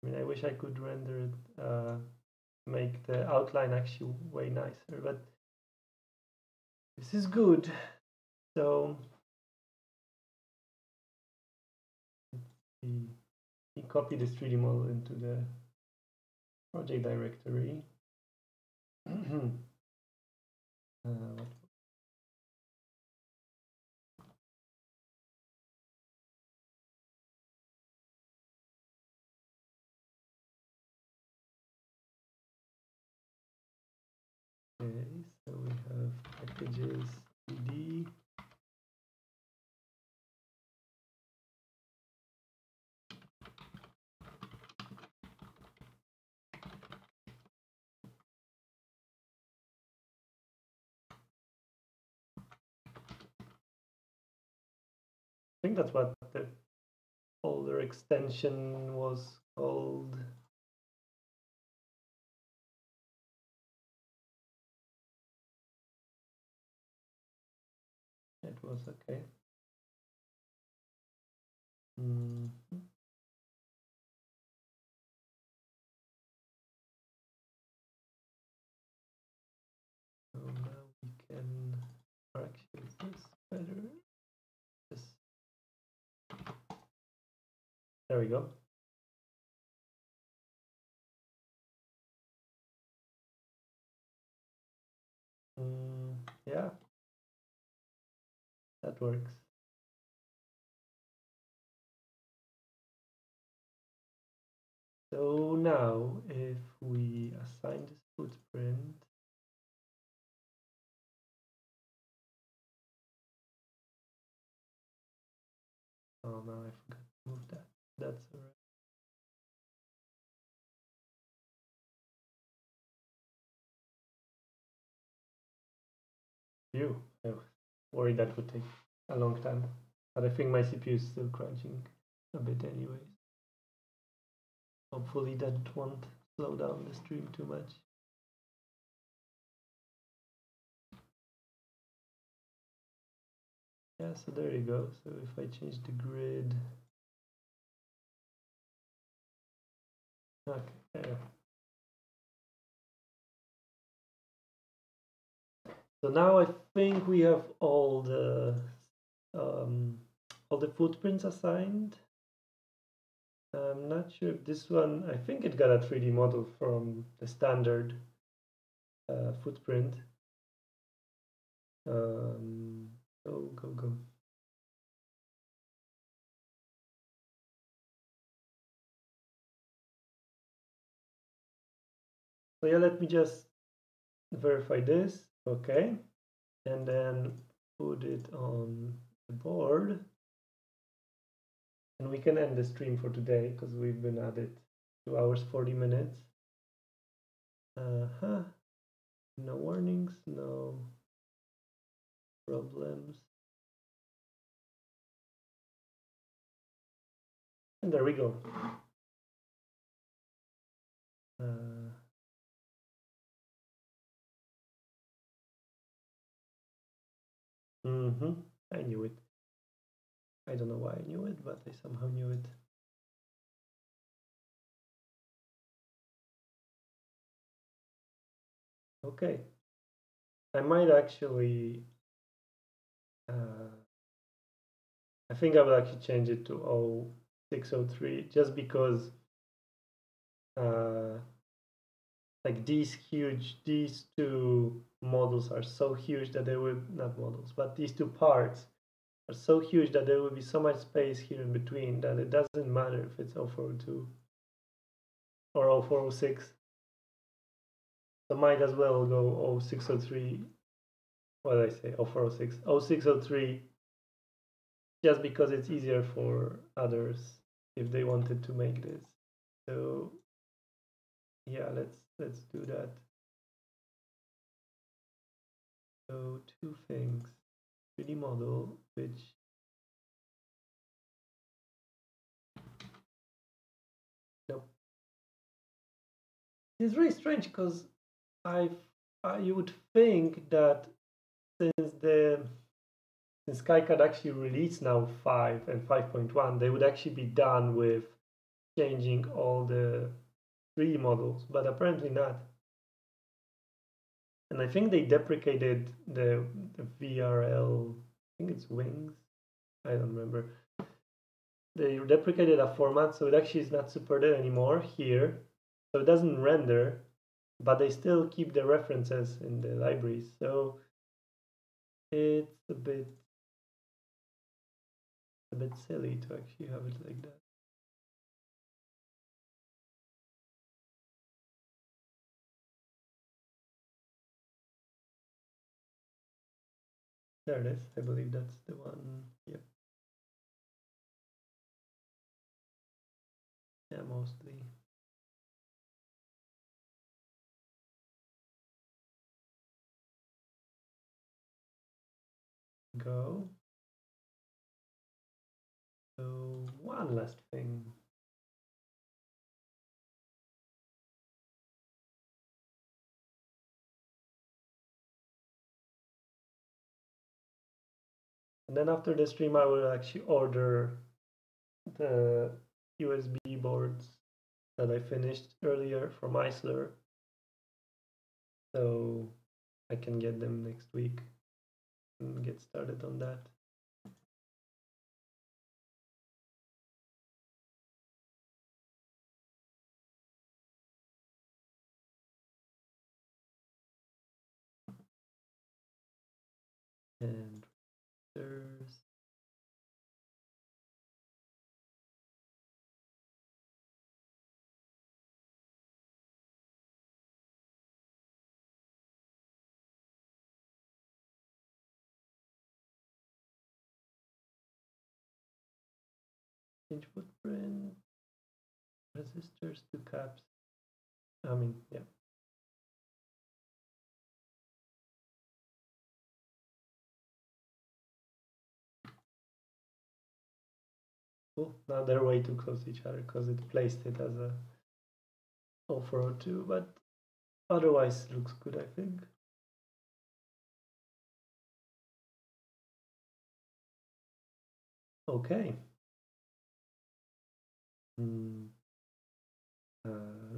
I mean, I wish I could render it, make the outline actually way nicer, but this is good. So we copy this 3D model into the project directory. Okay, so we have packages cd. I think that's what the older extension was called. It was okay. So now we can, or actually this better. This. There we go. Yeah, that works. So now if we assign this footprint, oh no, I forgot to move that. That's all right. Phew, I was worried that would take a long time, but I think my CPU is still crunching a bit anyways. Hopefully that won't slow down the stream too much. Yeah, so there you go. So if I change the grid, okay, there. So now I think we have all the footprints assigned. I'm not sure if this one, I think it got a 3D model from the standard footprint. Go. So yeah, let me just verify this. Okay. And then put it on the board. And we can end the stream for today because we've been at it 2 hours, 40 minutes. No warnings, no problems. And there we go. I knew it. I don't know why I knew it, but I somehow knew it. Okay. I might actually, I think I will actually change it to 0603 just because like these two models are so huge that they will, not models, but these two parts are so huge that there will be so much space here in between that it doesn't matter if it's 0402 or 0406. So might as well go 0603, what did I say, 0406, 0603, just because it's easier for others if they wanted to make this. So yeah, let's do that. So two things, 3D model, which nope. It's really strange because you would think that since KiCad actually released now 5 and 5.1, they would actually be done with changing all the 3D models, but apparently not. And I think they deprecated the VRL, I think it's wings, I don't remember. They deprecated a format, so it actually is not supported anymore here. So it doesn't render, but they still keep the references in the libraries. So it's a bit silly to actually have it like that. There it is. I believe that's the one. Yep. Yeah, mostly. Go. So one last thing. And then after the stream, I will actually order the USB boards that I finished earlier from Eisler. So I can get them next week and get started on that. And there's change footprint, resistors to caps. I mean, yeah. Cool. Now they're way too close to each other because it placed it as a 0402, but otherwise it looks good, I think. Okay.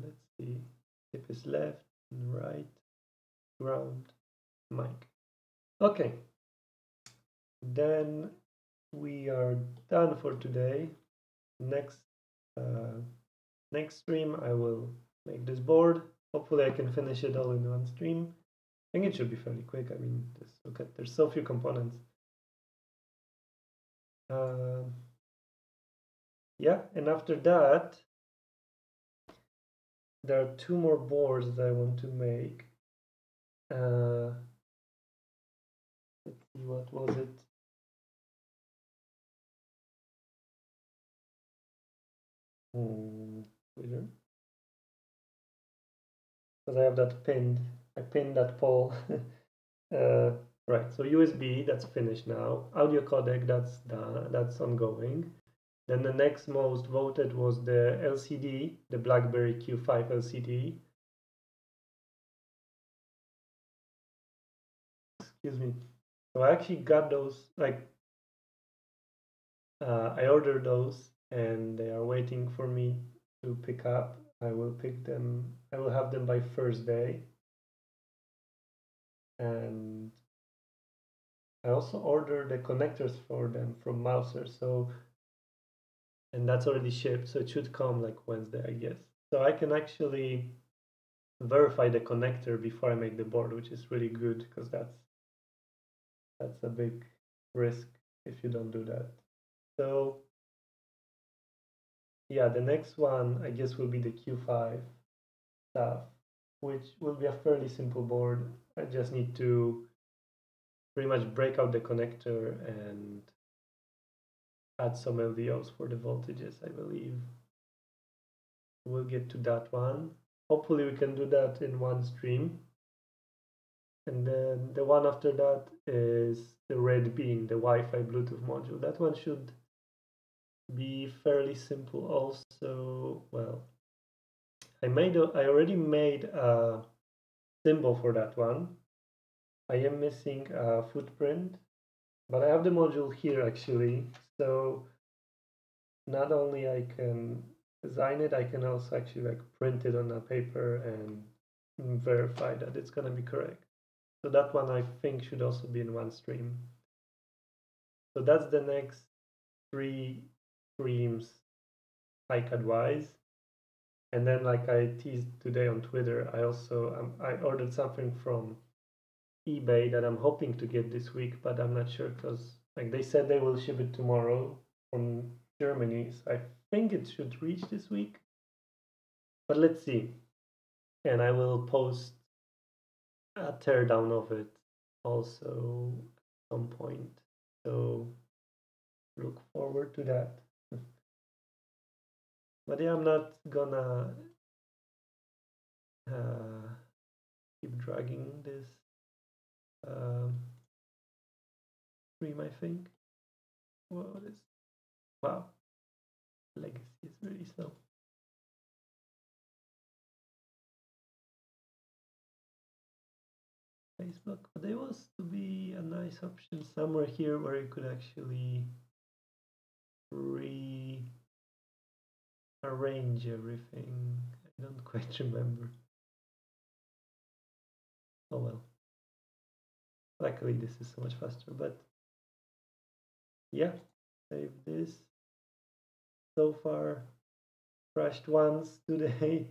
Let's see. Tip is left and right, ground, mic. Okay. Then we are done for today. Next stream, I will make this board. Hopefully, I can finish it all in one stream. I think it should be fairly quick. I mean, just look at, there's so few components. Yeah, and after that, there are two more boards that I want to make. Let's see, what was it? Twitter. Because I have that pinned. I pinned that poll. Right, so USB, that's finished now. Audio codec, that's done, that's ongoing. Then the next most voted was the LCD, the BlackBerry Q5 LCD. Excuse me. So I actually got those, like, I ordered those and they are waiting for me to pick up. I will pick them, I will have them by Thursday. And I also ordered the connectors for them from Mouser, so, and that's already shipped, so it should come like Wednesday, I guess. So I can actually verify the connector before I make the board, which is really good because that's a big risk if you don't do that. So yeah, the next one I guess will be the Q5 stuff, which will be a fairly simple board. I just need to pretty much break out the connector and add some LDOs for the voltages, I believe. We'll get to that one. Hopefully we can do that in one stream. And then the one after that is the red bean, the Wi-Fi Bluetooth module. That one should be fairly simple also. Well, I already made a symbol for that one. I am missing a footprint, but I have the module here actually. So not only I can design it, I can also actually like print it on a paper and verify that it's gonna be correct. So that one I think should also be in one stream. So that's the next 3 streams KiCad wise. And then like I teased today on Twitter, I also I ordered something from eBay that I'm hoping to get this week, but I'm not sure because like they said they will ship it tomorrow from Germany. So I think it should reach this week. But let's see. And I will post a teardown of it also at some point. So look forward to that. But yeah, I'm not gonna keep dragging this stream, I think. What is, wow, legacy is really slow. Facebook, but there was to be a nice option somewhere here where you could actually rearrange everything. I don't quite remember. Oh well. Luckily this is so much faster, but yeah, save this. So far crashed once today.